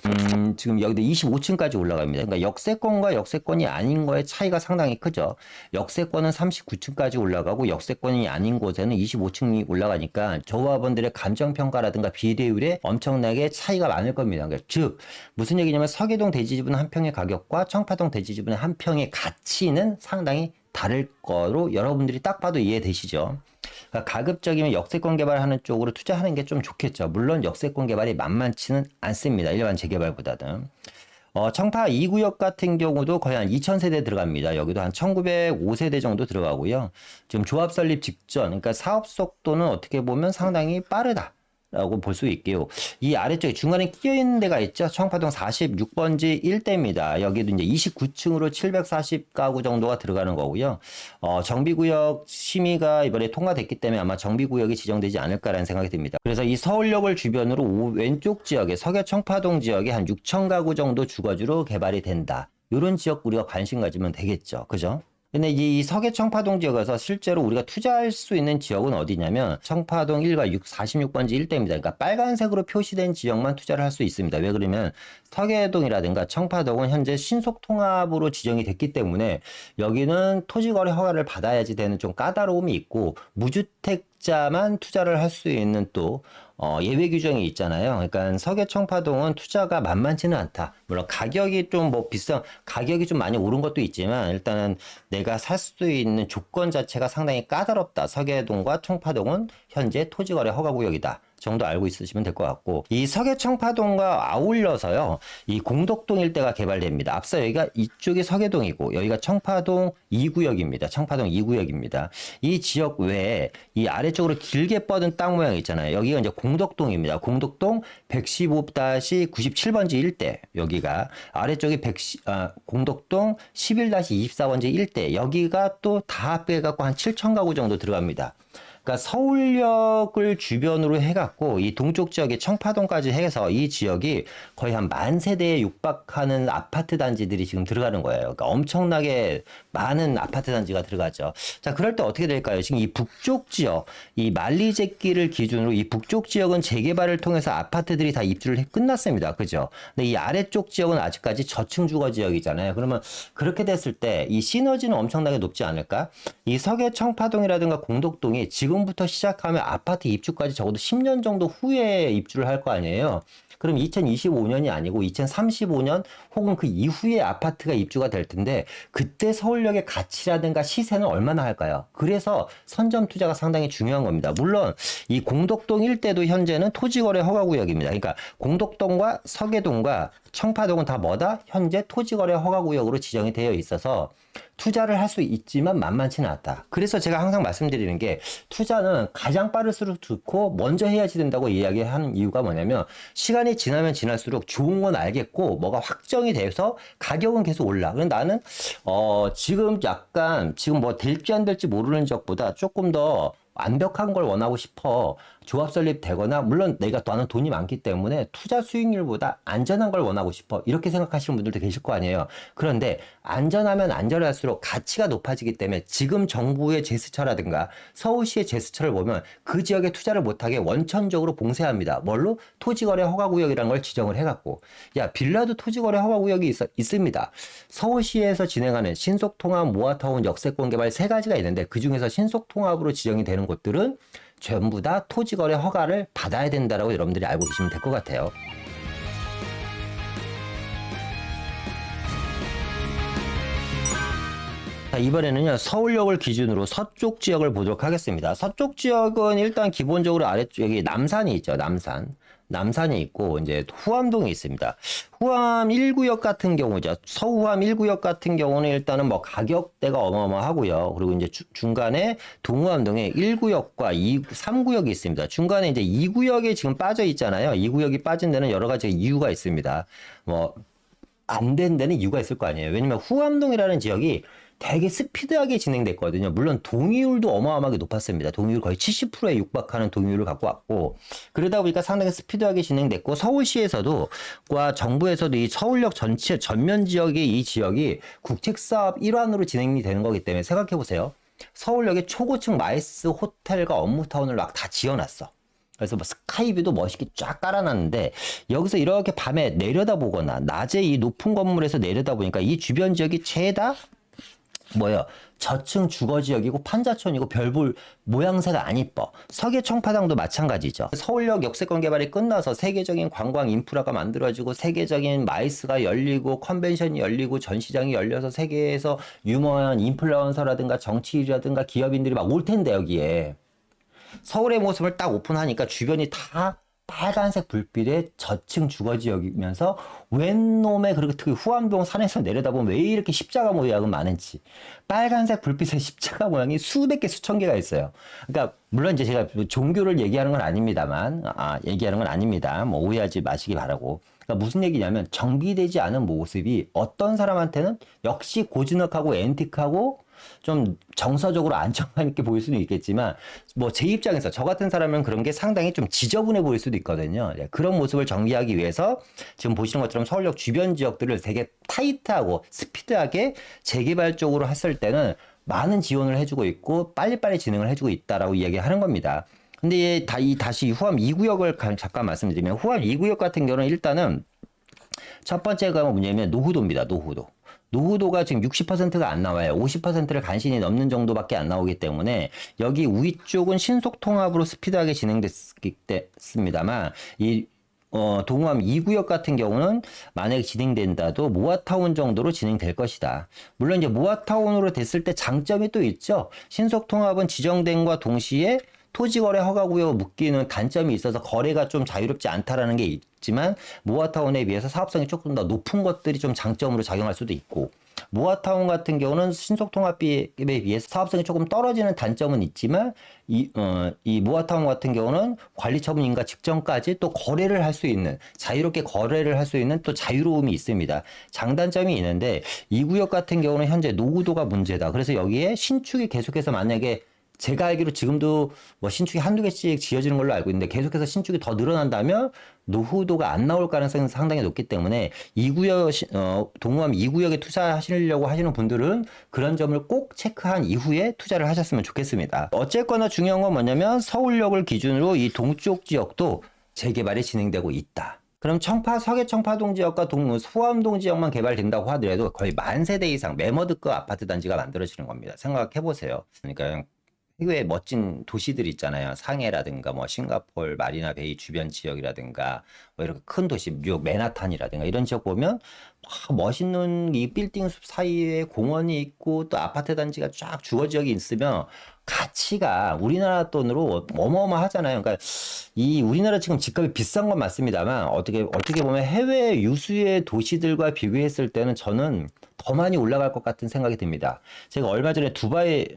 지금 여기도 25층까지 올라갑니다. 그러니까 역세권과 역세권이 아닌 거의 차이가 상당히 크죠. 역세권은 39층까지 올라가고 역세권이 아닌 곳에는 25층이 올라가니까 조합원들의 감정평가라든가 비례율에 엄청나게 차이가 많을 겁니다. 그러니까 즉 무슨 얘기냐면 서계동 대지지분 한 평의 가격과 청파동 대지지분 한 평의 가치는 상당히 다를 거로 여러분들이 딱 봐도 이해되시죠? 그러니까 가급적이면 역세권 개발하는 쪽으로 투자하는 게 좀 좋겠죠. 물론 역세권 개발이 만만치는 않습니다. 일반 재개발보다는. 청파 2구역 같은 경우도 거의 한 2,000세대 들어갑니다. 여기도 한 1,905세대 정도 들어가고요. 지금 조합 설립 직전, 그러니까 사업 속도는 어떻게 보면 상당히 빠르다 라고 볼 수 있게요. 이 아래쪽에 중간에 끼어 있는 데가 있죠. 청파동 46번지 1대입니다. 여기도 이제 29층으로 740가구 정도가 들어가는 거고요. 정비구역 심의가 이번에 통과됐기 때문에 아마 정비구역이 지정되지 않을까라는 생각이 듭니다. 그래서 이 서울역을 주변으로 왼쪽 지역에 서계 청파동 지역에 한 6천 가구 정도 주거지로 개발이 된다. 이런 지역 우리가 관심 가지면 되겠죠. 그죠? 근데 이 서계 청파동 지역에서 실제로 우리가 투자할 수 있는 지역은 어디냐면 청파동 1과 46번지 1대입니다. 그러니까 빨간색으로 표시된 지역만 투자를 할 수 있습니다. 왜 그러면 서계동이라든가 청파동은 현재 신속통합으로 지정이 됐기 때문에 여기는 토지거래 허가를 받아야지 되는 좀 까다로움이 있고, 무주택자만 투자를 할 수 있는 또 예외 규정이 있잖아요. 그러니까 서계 청파동은 투자가 만만치는 않다. 물론 가격이 좀 가격이 좀 많이 오른 것도 있지만 일단은 내가 살 수 있는 조건 자체가 상당히 까다롭다. 서계동과 청파동은 현재 토지거래 허가구역이다 정도 알고 있으시면 될 것 같고, 이 서계 청파동과 아울러서요, 이 공덕동 일대가 개발됩니다. 앞서 여기가 이쪽이 서계동이고 여기가 청파동 2구역입니다. 청파동 2구역입니다. 이 지역 외에 이 아래쪽으로 길게 뻗은 땅 모양 있잖아요. 여기가 이제 공덕동입니다. 공덕동 115-97번지 일대, 여기가 아래쪽이 공덕동 11-24번지 일대, 여기가 또 다 합해갖고 한 7천 가구 정도 들어갑니다. 그러니까 서울역을 주변으로 해갖고 이 동쪽 지역의 청파동까지 해서 이 지역이 거의 한 10,000세대에 육박하는 아파트 단지들이 지금 들어가는 거예요. 그러니까 엄청나게 많은 아파트 단지가 들어가죠. 자, 그럴 때 어떻게 될까요? 지금 이 북쪽 지역, 이 만리제끼를 기준으로 이 북쪽 지역은 재개발을 통해서 아파트들이 다 입주를 끝났습니다. 그죠? 근데 이 아래쪽 지역은 아직까지 저층 주거 지역이잖아요. 그러면 그렇게 됐을 때 이 시너지는 엄청나게 높지 않을까? 이 서계 청파동이라든가 공덕동이 지금부터 시작하면 아파트 입주까지 적어도 10년 정도 후에 입주를 할 거 아니에요. 그럼 2025년이 아니고 2035년 혹은 그 이후에 아파트가 입주가 될 텐데, 그때 서울역의 가치라든가 시세는 얼마나 할까요? 그래서 선점 투자가 상당히 중요한 겁니다. 물론 이 공덕동 일대도 현재는 토지거래 허가구역입니다. 그러니까 공덕동과 서계동과 청파동은 다 현재 토지거래 허가구역으로 지정이 되어 있어서 투자를 할 수 있지만 만만치는 않다. 그래서 제가 항상 말씀드리는 게, 투자는 가장 빠를수록 좋고 먼저 해야지 된다고 이야기하는 이유가 뭐냐면, 시간이 지나면 지날수록 좋은 건 알겠고 뭐가 확정이 돼서 가격은 계속 올라. 그런데 나는 지금 뭐 될지 안 될지 모르는 적보다 조금 더 완벽한 걸 원하고 싶어. 조합 설립되거나 물론 내가 나는 돈이 많기 때문에 투자 수익률보다 안전한 걸 원하고 싶어. 이렇게 생각하시는 분들도 계실 거 아니에요. 그런데 안전하면 안전할수록 가치가 높아지기 때문에 지금 정부의 제스처라든가 서울시의 제스처를 보면 그 지역에 투자를 못하게 원천적으로 봉쇄합니다. 뭘로? 토지거래 허가구역이라는 걸 지정을 해갖고 야 빌라도 토지거래 허가구역이 있습니다. 서울시에서 진행하는 신속통합 모아타운 역세권 개발 세 가지가 있는데 그중에서 신속통합으로 지정이 되는 곳들은 전부 다 토지거래 허가를 받아야 된다라고 여러분들이 알고 계시면 될 것 같아요. 자, 이번에는요, 서울역을 기준으로 서쪽 지역을 보도록 하겠습니다. 서쪽 지역은 일단 기본적으로 아래쪽에 남산이 있죠, 남산. 남산이 있고, 이제 후암동이 있습니다. 후암 1구역 같은 경우죠. 서후암 1구역 같은 경우는 일단은 뭐 가격대가 어마어마하고요. 그리고 이제 중간에 동후암동에 1구역과 3구역이 있습니다. 중간에 이제 2구역에 지금 빠져 있잖아요. 2구역이 빠진 데는 여러 가지 이유가 있습니다. 뭐, 안 된 데는 이유가 있을 거 아니에요. 왜냐면 후암동이라는 지역이 되게 스피드하게 진행됐거든요. 물론 동의율도 어마어마하게 높았습니다. 동의율 거의 70%에 육박하는 동의율을 갖고 왔고 그러다 보니까 상당히 스피드하게 진행됐고 서울시에서도 과 정부에서도 이 서울역 전체 전면 지역의 이 지역이 국책사업 일환으로 진행이 되는 거기 때문에 생각해 보세요. 서울역에 초고층 마이스 호텔과 업무타운을 막 다 지어놨어. 그래서 뭐 스카이뷰도 멋있게 쫙 깔아놨는데 여기서 이렇게 밤에 내려다보거나 낮에 이 높은 건물에서 내려다보니까 이 주변 지역이 죄다 뭐야 저층 주거지역이고 판자촌이고 별볼 모양새가 안 이뻐. 서계 청파당도 마찬가지죠. 서울역 역세권 개발이 끝나서 세계적인 관광 인프라가 만들어지고 세계적인 마이스가 열리고 컨벤션이 열리고 전시장이 열려서 세계에서 유명한 인플루언서라든가 정치인이라든가 기업인들이 막 올 텐데 여기에 서울의 모습을 딱 오픈하니까 주변이 다 빨간색 불빛의 저층 주거지역이면서 웬 놈의 그렇게 특히 후암동 산에서 내려다보면 왜 이렇게 십자가 모양은 많은지 빨간색 불빛의 십자가 모양이 수백 개 수천 개가 있어요. 그러니까 물론 이제 제가 종교를 얘기하는 건 아닙니다만 얘기하는 건 아닙니다. 뭐 오해하지 마시기 바라고. 그러니까 무슨 얘기냐면 정비되지 않은 모습이 어떤 사람한테는 역시 고즈넉하고 앤틱하고 좀 정서적으로 안정감 있게 보일 수는 있겠지만 뭐 제 입장에서 저 같은 사람은 그런 게 상당히 좀 지저분해 보일 수도 있거든요. 그런 모습을 정리하기 위해서 지금 보시는 것처럼 서울역 주변 지역들을 되게 타이트하고 스피드하게 재개발 쪽으로 했을 때는 많은 지원을 해주고 있고 빨리빨리 진행을 해주고 있다라고 이야기하는 겁니다. 근데 다시 후암 2구역을 잠깐 말씀드리면 후암 2구역 같은 경우는 일단은 첫 번째가 뭐냐면 노후도입니다. 노후도가 지금 60%가 안 나와요. 50%를 간신히 넘는 정도밖에 안 나오기 때문에 여기 우위 쪽은 신속통합으로 스피드하게 진행됐습니다만 동호암 2구역 같은 경우는 만약에 진행된다도 모아타운 정도로 진행될 것이다. 물론 이제 모아타운으로 됐을 때 장점이 또 있죠. 신속통합은 지정된과 동시에 토지거래 허가구역 묶이는 단점이 있어서 거래가 좀 자유롭지 않다라는 게 있지만 모아타운에 비해서 사업성이 조금 더 높은 것들이 좀 장점으로 작용할 수도 있고 모아타운 같은 경우는 신속통합비에 비해서 사업성이 조금 떨어지는 단점은 있지만 이 모아타운 같은 경우는 관리처분인가 직전까지 또 거래를 할 수 있는 자유롭게 거래를 할 수 있는 또 자유로움이 있습니다. 장단점이 있는데 이 구역 같은 경우는 현재 노후도가 문제다. 그래서 여기에 신축이 계속해서 만약에 제가 알기로 지금도 뭐 신축이 한두 개씩 지어지는 걸로 알고 있는데 계속해서 신축이 더 늘어난다면 노후도가 안 나올 가능성이 상당히 높기 때문에 동호암 2구역에 투자하시려고 하시는 분들은 그런 점을 꼭 체크한 이후에 투자를 하셨으면 좋겠습니다. 어쨌거나 중요한 건 뭐냐면 서울역을 기준으로 이 동쪽 지역도 재개발이 진행되고 있다. 그럼 서계 청파동 지역과 후암동 지역만 개발된다고 하더라도 거의 10,000세대 이상 매머드급 아파트 단지가 만들어지는 겁니다. 생각해 보세요. 그러니까 왜 멋진 도시들 있잖아요. 상해라든가 뭐 싱가포르 마리나 베이 주변 지역이라든가 뭐 이렇게 큰 도시 뉴욕 맨하탄이라든가 이런 지역 보면 멋있는 이 빌딩 숲 사이에 공원이 있고 또 아파트 단지가 쫙 주거 지역이 있으면 가치가 우리나라 돈으로 어마어마하잖아요. 그러니까 이 우리나라 지금 집값이 비싼 건 맞습니다만 어떻게 보면 해외 유수의 도시들과 비교했을 때는 저는 더 많이 올라갈 것 같은 생각이 듭니다. 제가 얼마 전에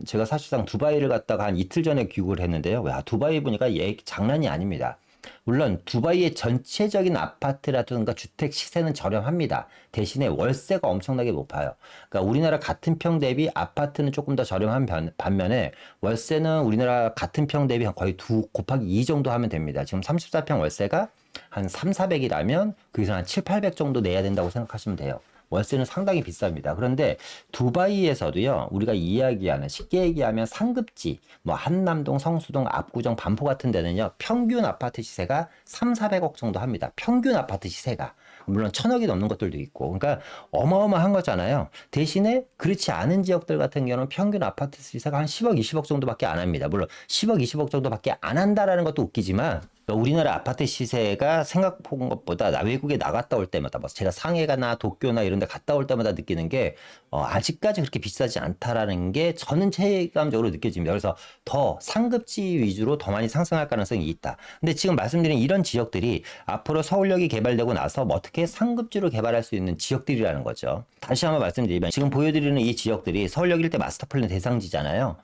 제가 사실상 두바이를 갔다가 한 이틀 전에 귀국을 했는데요. 야, 두바이 보니까 장난이 아닙니다. 물론 두바이의 전체적인 아파트라든가 주택 시세는 저렴합니다. 대신에 월세가 엄청나게 높아요. 그러니까 우리나라 같은 평 대비 아파트는 조금 더 저렴한 반면에 월세는 우리나라 같은 평 대비 거의 2 곱하기 2 정도 하면 됩니다. 지금 34평 월세가 한 3, 400이라면 거기서 한 7, 800 정도 내야 된다고 생각하시면 돼요. 월세는 상당히 비쌉니다. 그런데 두바이에서도요, 우리가 이야기하는, 쉽게 얘기하면 상급지, 뭐 한남동, 성수동, 압구정, 반포 같은 데는요, 평균 아파트 시세가 3, 400억 정도 합니다. 평균 아파트 시세가. 물론 1000억이 넘는 것들도 있고. 그러니까 어마어마한 거잖아요. 대신에 그렇지 않은 지역들 같은 경우는 평균 아파트 시세가 한 10억, 20억 정도밖에 안 합니다. 물론 10억, 20억 정도밖에 안 한다라는 것도 웃기지만, 우리나라 아파트 시세가 생각한 것보다 외국에 나갔다 올 때마다 뭐 제가 상해가나 도쿄나 이런 데 갔다 올 때마다 느끼는 게 아직까지 그렇게 비싸지 않다라는 게 저는 체감적으로 느껴집니다. 그래서 더 상급지 위주로 더 많이 상승할 가능성이 있다. 근데 지금 말씀드린 이런 지역들이 앞으로 서울역이 개발되고 나서 뭐 어떻게 상급지로 개발할 수 있는 지역들이라는 거죠. 다시 한번 말씀드리면 지금 보여드리는 이 지역들이 서울역 일대 마스터플랜 대상지잖아요.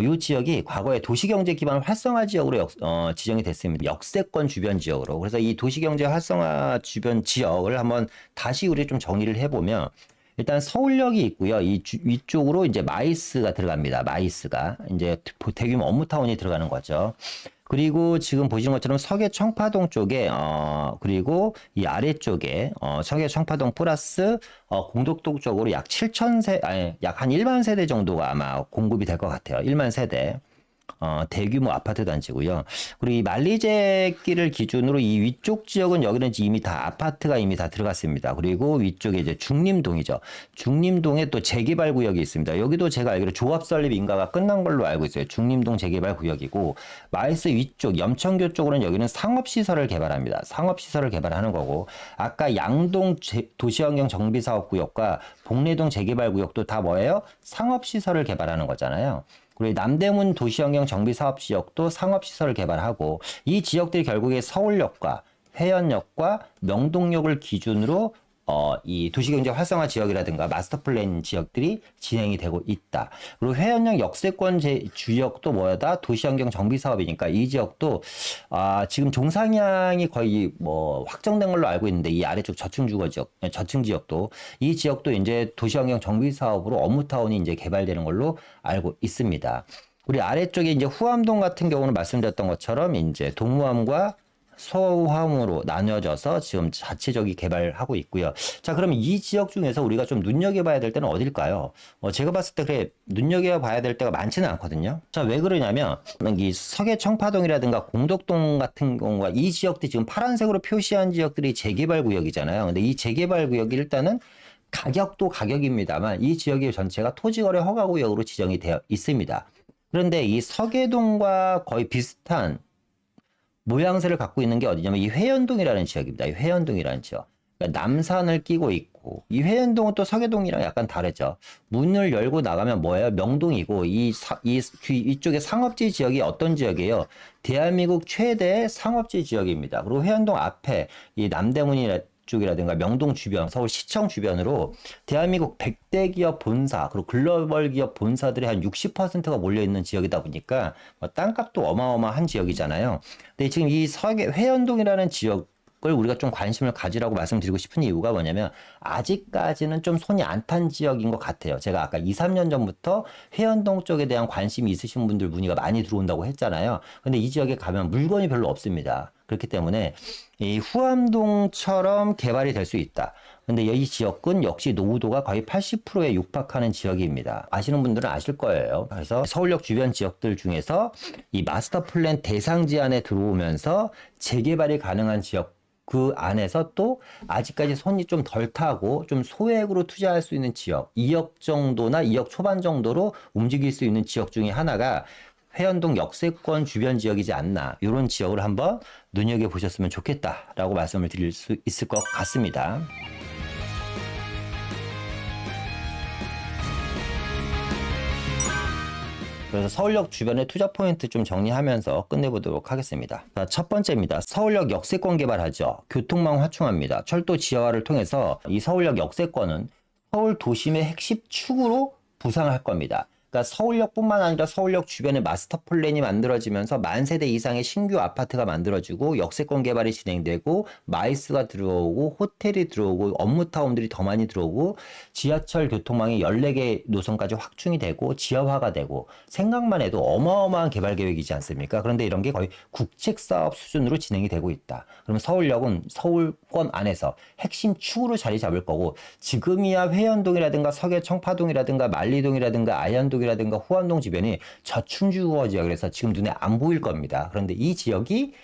이 지역이 과거에 도시경제 기반 활성화 지역으로 지정이 됐습니다. 역세권 주변 지역으로. 그래서 이 도시경제 활성화 주변 지역을 한번 다시 우리 좀 정리를 해보면 일단 서울역이 있고요. 위쪽으로 이제 마이스가 들어갑니다. 마이스가 이제 대규모 업무타운이 들어가는 거죠. 그리고 지금 보시는 것처럼 서계 청파동 쪽에 그리고 이 아래쪽에 서계 청파동 플러스 공덕동 쪽으로 약 7,000세 약 한 1만 세대 정도가 아마 공급이 될 것 같아요. 1만 세대. 대규모 아파트 단지고요. 그리고 이 만리제길을 기준으로 이 위쪽 지역은 여기는 이미 다 아파트가 이미 다 들어갔습니다. 그리고 위쪽에 이제 중림동이죠. 중림동에 또 재개발 구역이 있습니다. 여기도 제가 알기로 조합 설립 인가가 끝난 걸로 알고 있어요. 중림동 재개발 구역이고 마이스 위쪽 염천교 쪽으로는 여기는 상업시설을 개발합니다. 상업시설을 개발하는 거고 아까 양동 도시환경 정비사업 구역과 복례동 재개발 구역도 다 뭐예요? 상업시설을 개발하는 거잖아요. 그리고 남대문 도시환경 정비사업 지역도 상업시설을 개발하고 이 지역들이 결국에 서울역과 회원역과 명동역을 기준으로 이 도시경제 활성화 지역이라든가 마스터플랜 지역들이 진행이 되고 있다. 그리고 회원역 역세권 주역도 뭐다? 도시환경 정비 사업이니까 이 지역도 지금 종상향이 거의 뭐 확정된 걸로 알고 있는데 이 아래쪽 저층 지역도 이 지역도 이제 도시환경 정비 사업으로 업무타운이 이제 개발되는 걸로 알고 있습니다. 우리 아래쪽에 이제 후암동 같은 경우는 말씀드렸던 것처럼 이제 동무암과 소호암으로 나뉘어져서 지금 자체적인 개발하고 있고요. 자, 그러면 이 지역 중에서 우리가 좀 눈여겨봐야 될 때는 어딜까요? 제가 봤을 때 그래 눈여겨봐야 될 때가 많지는 않거든요. 자, 왜 그러냐면 이 서계 청파동이라든가 공덕동 같은 경우가 이 지역들이 지금 파란색으로 표시한 지역들이 재개발 구역이잖아요. 근데 이 재개발 구역이 일단은 가격도 가격입니다만 이 지역의 전체가 토지거래 허가구역으로 지정이 되어 있습니다. 그런데 이 서계동과 거의 비슷한 모양새를 갖고 있는 게 어디냐면 이 회연동이라는 지역입니다. 이 회연동이라는 지역. 그러니까 남산을 끼고 있고 이 회연동은 또 서계동이랑 약간 다르죠. 문을 열고 나가면 뭐예요? 명동이고 이쪽에 상업지 지역이 어떤 지역이에요? 대한민국 최대 상업지 지역입니다. 그리고 회연동 앞에 이 남대문이 쪽이라든가 명동 주변, 서울시청 주변으로 대한민국 100대 기업 본사, 그리고 글로벌 기업 본사들의 한 60%가 몰려있는 지역이다 보니까 땅값도 어마어마한 지역이잖아요. 근데 지금 이 회연동이라는 지역을 우리가 좀 관심을 가지라고 말씀드리고 싶은 이유가 뭐냐면 아직까지는 좀 손이 안 탄 지역인 것 같아요. 제가 아까 2, 3년 전부터 회연동 쪽에 대한 관심이 있으신 분들 문의가 많이 들어온다고 했잖아요. 근데 이 지역에 가면 물건이 별로 없습니다. 그렇기 때문에 이 후암동처럼 개발이 될 수 있다. 근데 이 지역은 역시 노후도가 거의 80%에 육박하는 지역입니다. 아시는 분들은 아실 거예요. 그래서 서울역 주변 지역들 중에서 이 마스터 플랜 대상지 안에 들어오면서 재개발이 가능한 지역 그 안에서 또 아직까지 손이 좀 덜 타고 좀 소액으로 투자할 수 있는 지역 2억 정도나 2억 초반 정도로 움직일 수 있는 지역 중에 하나가 회연동 역세권 주변 지역이지 않나 이런 지역을 한번 눈여겨보셨으면 좋겠다라고 말씀을 드릴 수 있을 것 같습니다. 그래서 서울역 주변의 투자 포인트 좀 정리하면서 끝내보도록 하겠습니다. 자, 첫 번째입니다. 서울역 역세권 개발하죠. 교통망 확충합니다. 철도 지하화를 통해서 이 서울역 역세권은 서울 도심의 핵심 축으로 부상할 겁니다. 그러니까 서울역뿐만 아니라 서울역 주변에 마스터 플랜이 만들어지면서 만 세대 이상의 신규 아파트가 만들어지고 역세권 개발이 진행되고 마이스가 들어오고 호텔이 들어오고 업무타운들이 더 많이 들어오고 지하철 교통망이 14개 노선까지 확충이 되고 지하화가 되고 생각만 해도 어마어마한 개발 계획이지 않습니까? 그런데 이런 게 거의 국책사업 수준으로 진행이 되고 있다. 그러면 서울역은 서울권 안에서 핵심 축으로 자리 잡을 거고 지금이야 회원동이라든가 서계 청파동이라든가 만리동이라든가 아현동이라든가 후암동 주변이 저충주거 지역이라서 지금 눈에 안 보일 겁니다. 그런데 이 지역이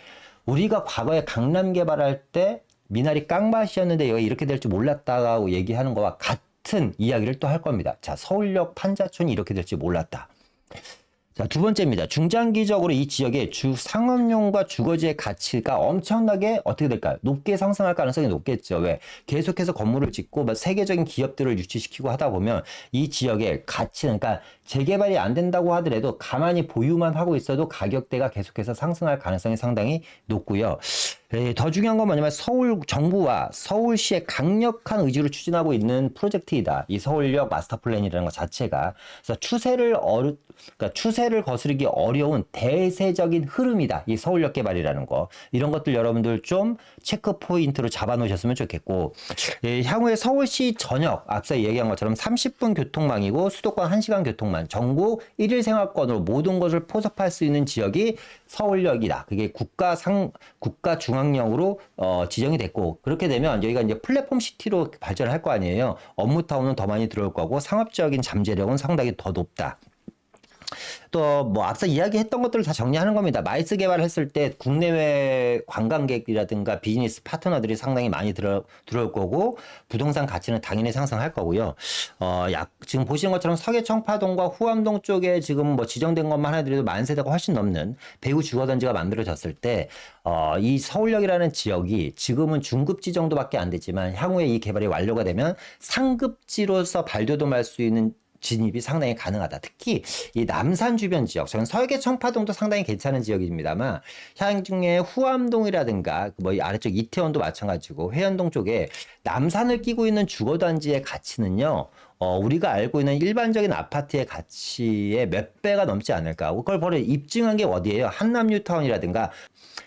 우리가 과거에 강남 개발할 때 미나리 깡밭이었는데 여기 이렇게 될 줄 몰랐다고 얘기하는 거와 같은 이야기를 또 할 겁니다. 자, 서울역 판자촌이 이렇게 될 줄 몰랐다. 자, 두 번째입니다. 중장기적으로 이 지역의 주 상업용과 주거지의 가치가 엄청나게 어떻게 될까요? 높게 상승할 가능성이 높겠죠. 왜? 계속해서 건물을 짓고 세계적인 기업들을 유치시키고 하다 보면 이 지역의 가치는, 그러니까 재개발이 안 된다고 하더라도 가만히 보유만 하고 있어도 가격대가 계속해서 상승할 가능성이 상당히 높고요. 더 중요한 건 뭐냐면 서울 정부와 서울시의 강력한 의지를 추진하고 있는 프로젝트이다. 이 서울역 마스터 플랜이라는 것 자체가. 그래서 추세를 거스르기 어려운 대세적인 흐름이다. 이 서울역 개발이라는 거. 이런 것들 여러분들 좀 체크 포인트로 잡아 놓으셨으면 좋겠고, 향후에 서울시 전역 앞서 얘기한 것처럼 30분 교통망이고 수도권 1시간 교통망, 전국 1일 생활권으로 모든 것을 포섭할 수 있는 지역이 서울역이다. 그게 국가 중앙역으로 지정이 됐고, 그렇게 되면 여기가 이제 플랫폼 시티로 발전할 거 아니에요. 업무타운은 더 많이 들어올 거고 상업적인 잠재력은 상당히 더 높다. 또 뭐 앞서 이야기했던 것들을 다 정리하는 겁니다. 마이스 개발을 했을 때 국내외 관광객이라든가 비즈니스 파트너들이 상당히 많이 들어올 거고 부동산 가치는 당연히 상승할 거고요. 지금 보시는 것처럼 서계 청파동과 후암동 쪽에 지금 뭐 지정된 것만 하더라도 만 세대가 훨씬 넘는 배후 주거단지가 만들어졌을 때 이 서울역이라는 지역이 지금은 중급지 정도밖에 안 되지만 향후에 이 개발이 완료가 되면 상급지로서 발돋움할 수 있는 진입이 상당히 가능하다. 특히 이 남산 주변 지역, 저는 서계 청파동도 상당히 괜찮은 지역입니다만 향중에 후암동이라든가 뭐 아래쪽 이태원도 마찬가지고 회원동 쪽에 남산을 끼고 있는 주거단지의 가치는요. 우리가 알고 있는 일반적인 아파트의 가치의 몇 배가 넘지 않을까. 그걸 바로 입증한 게 어디예요? 한남 뉴타운이라든가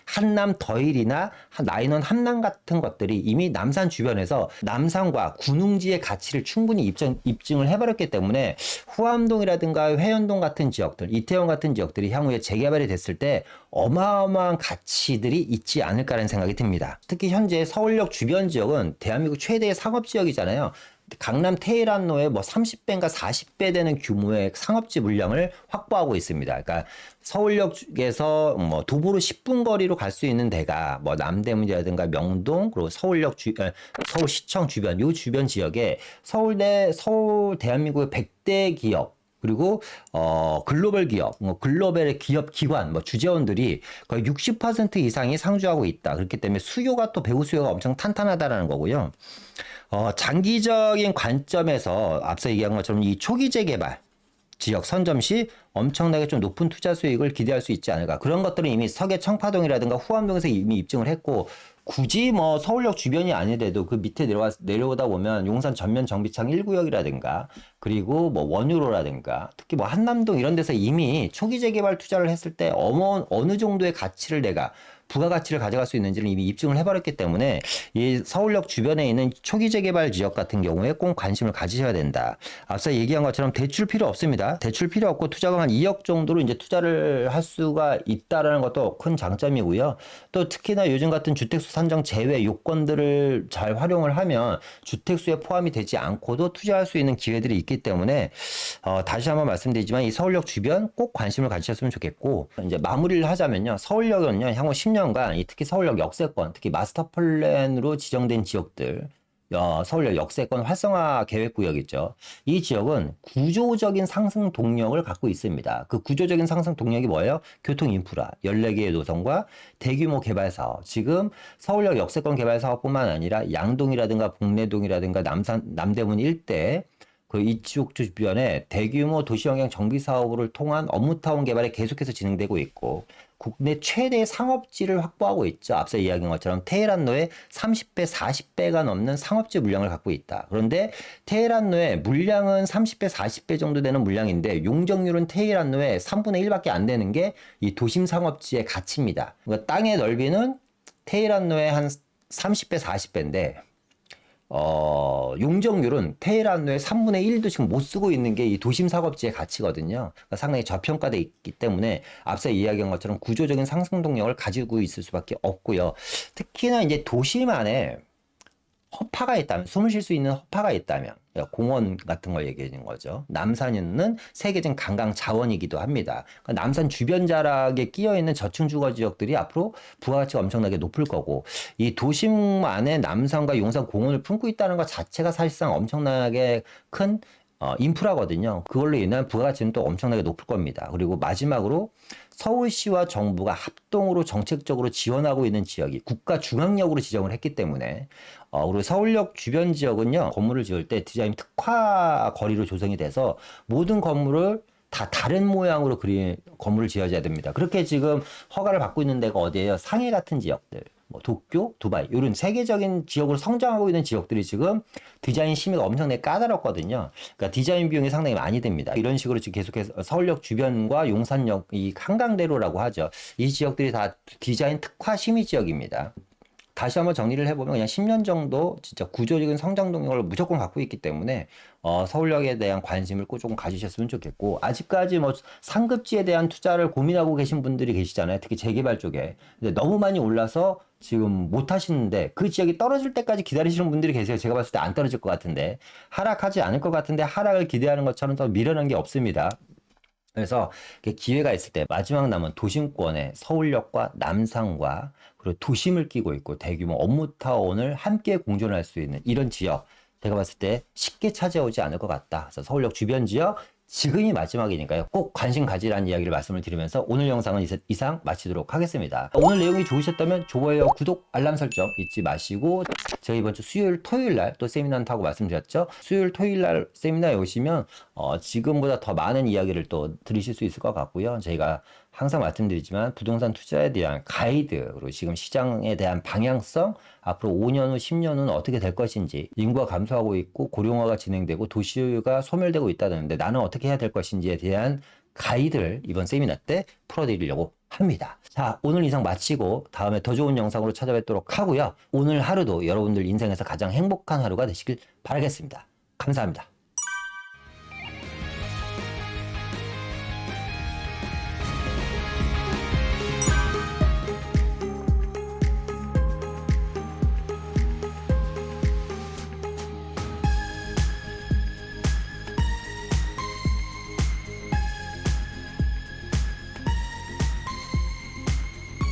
한남 더힐이나 나인원 함남 같은 것들이 이미 남산 주변에서 남산과 군웅지의 가치를 충분히 입증을 해버렸기 때문에 후암동이라든가 회원동 같은 지역들, 이태원 같은 지역들이 향후에 재개발이 됐을 때 어마어마한 가치들이 있지 않을까라는 생각이 듭니다. 특히 현재 서울역 주변 지역은 대한민국 최대의 상업지역이잖아요. 강남 테헤란로에 뭐 30배인가 40배 되는 규모의 상업지 물량을 확보하고 있습니다. 그러니까 서울역에서 뭐 도보로 10분 거리로 갈 수 있는 데가 뭐 남대문이라든가 명동 그리고 서울시청 주변 요 주변 지역에 서울 대한민국의 100대 기업 그리고 글로벌 기업, 글로벌의 기업 기관, 주재원들이 거의 60% 이상이 상주하고 있다. 그렇기 때문에 수요가 또 배후 수요가 엄청 탄탄하다라는 거고요. 장기적인 관점에서 앞서 얘기한 것처럼 이 초기 재개발 지역 선점 시 엄청나게 좀 높은 투자 수익을 기대할 수 있지 않을까. 그런 것들은 이미 서계 청파동이라든가 후암동에서 이미 입증을 했고 굳이 뭐 서울역 주변이 아니더라도 그 밑에 내려오다 보면 용산 전면 정비창 1구역이라든가 그리고 뭐 원유로라든가 특히 뭐 한남동 이런 데서 이미 초기 재개발 투자를 했을 때 어느 정도의 가치를 내가 부가가치를 가져갈 수 있는지를 이미 입증을 해버렸기 때문에 이 서울역 주변에 있는 초기 재개발 지역 같은 경우에 꼭 관심을 가지셔야 된다. 앞서 얘기한 것처럼 대출 필요 없습니다. 대출 필요 없고 투자금 한 2억 정도로 이제 투자를 할 수가 있다라는 것도 큰 장점이고요. 또 특히나 요즘 같은 주택수 산정 제외 요건들을 잘 활용을 하면 주택수에 포함이 되지 않고도 투자할 수 있는 기회들이 있기 때문에 다시 한번 말씀드리지만 이 서울역 주변 꼭 관심을 가지셨으면 좋겠고 이제 마무리를 하자면요. 서울역은요 향후 10년간 특히 서울역 역세권, 특히 마스터 플랜으로 지정된 지역들, 서울역 역세권 활성화 계획구역이죠. 이 지역은 구조적인 상승 동력을 갖고 있습니다. 그 구조적인 상승 동력이 뭐예요? 교통 인프라, 14개의 노선과 대규모 개발 사업. 지금 서울역 역세권 개발 사업뿐만 아니라 양동이라든가 봉래동이라든가 남대문 일대 그리고 이쪽 주변에 대규모 도시환경 정비 사업을 통한 업무타운 개발이 계속해서 진행되고 있고 국내 최대 상업지를 확보하고 있죠. 앞서 이야기한 것처럼 테헤란로에 30배, 40배가 넘는 상업지 물량을 갖고 있다. 그런데 테헤란로의 물량은 30배, 40배 정도 되는 물량인데 용적률은 테헤란로의 3분의 1밖에 안 되는 게 이 도심 상업지의 가치입니다. 그러니까 땅의 넓이는 테헤란로의 한 30배, 40배인데 용적률은 테헤란로의 3분의 1도 지금 못 쓰고 있는 게 이 도심 사업지의 가치거든요. 그러니까 상당히 저평가돼 있기 때문에 앞서 이야기한 것처럼 구조적인 상승 동력을 가지고 있을 수밖에 없고요. 특히나 이제 도심 안에 허파가 있다면, 숨을 쉴 수 있는 허파가 있다면, 공원 같은 걸 얘기하는 거죠. 남산은 세계적인 관광 자원이기도 합니다. 그러니까 남산 주변 자락에 끼어 있는 저층 주거 지역들이 앞으로 부가가치가 엄청나게 높을 거고, 이 도심 안에 남산과 용산 공원을 품고 있다는 것 자체가 사실상 엄청나게 큰 인프라거든요. 그걸로 인한 부가가치는 또 엄청나게 높을 겁니다. 그리고 마지막으로 서울시와 정부가 합동으로 정책적으로 지원하고 있는 지역이 국가 중앙역으로 지정을 했기 때문에 그리고 서울역 주변 지역은요, 건물을 지을 때 디자인 특화 거리로 조성이 돼서 모든 건물을 다 다른 모양으로 그린 건물을 지어져야 됩니다. 그렇게 지금 허가를 받고 있는 데가 어디예요? 상해 같은 지역들, 뭐 도쿄, 두바이 이런 세계적인 지역으로 성장하고 있는 지역들이 지금 디자인 심의가 엄청나게 까다롭거든요. 그러니까 디자인 비용이 상당히 많이 듭니다. 이런 식으로 지금 계속해서 서울역 주변과 용산역, 이 한강대로라고 하죠. 이 지역들이 다 디자인 특화 심의 지역입니다. 다시 한번 정리를 해보면 그냥 10년 정도 진짜 구조적인 성장 동력을 무조건 갖고 있기 때문에 서울역에 대한 관심을 꼭 조금 가지셨으면 좋겠고, 아직까지 뭐 상급지에 대한 투자를 고민하고 계신 분들이 계시잖아요. 특히 재개발 쪽에. 근데 너무 많이 올라서 지금 못 하시는데 그 지역이 떨어질 때까지 기다리시는 분들이 계세요. 제가 봤을 때 안 떨어질 것 같은데, 하락하지 않을 것 같은데 하락을 기대하는 것처럼 더 미련한 게 없습니다. 그래서 기회가 있을 때 마지막 남은 도심권에 서울역과 남산과 그리고 도심을 끼고 있고 대규모 업무타운을 함께 공존할 수 있는 이런 지역, 제가 봤을 때 쉽게 찾아오지 않을 것 같다. 그래서 서울역 주변 지역 지금이 마지막이니까요. 꼭 관심 가지라는 이야기를 말씀을 드리면서 오늘 영상은 이상 마치도록 하겠습니다. 오늘 내용이 좋으셨다면 좋아요, 구독, 알람 설정 잊지 마시고, 제가 이번 주 수요일, 토요일 날 또 세미나 한다고 말씀드렸죠. 수요일, 토요일 날 세미나에 오시면 지금보다 더 많은 이야기를 또 들으실 수 있을 것 같고요. 저희가 항상 말씀드리지만 부동산 투자에 대한 가이드, 그리고 지금 시장에 대한 방향성, 앞으로 5년 후, 10년 후는 어떻게 될 것인지, 인구가 감소하고 있고 고령화가 진행되고 도시가 소멸되고 있다는데 나는 어떻게 해야 될 것인지에 대한 가이드를 이번 세미나 때 풀어드리려고 합니다. 자, 오늘 이상 마치고 다음에 더 좋은 영상으로 찾아뵙도록 하고요. 오늘 하루도 여러분들 인생에서 가장 행복한 하루가 되시길 바라겠습니다. 감사합니다.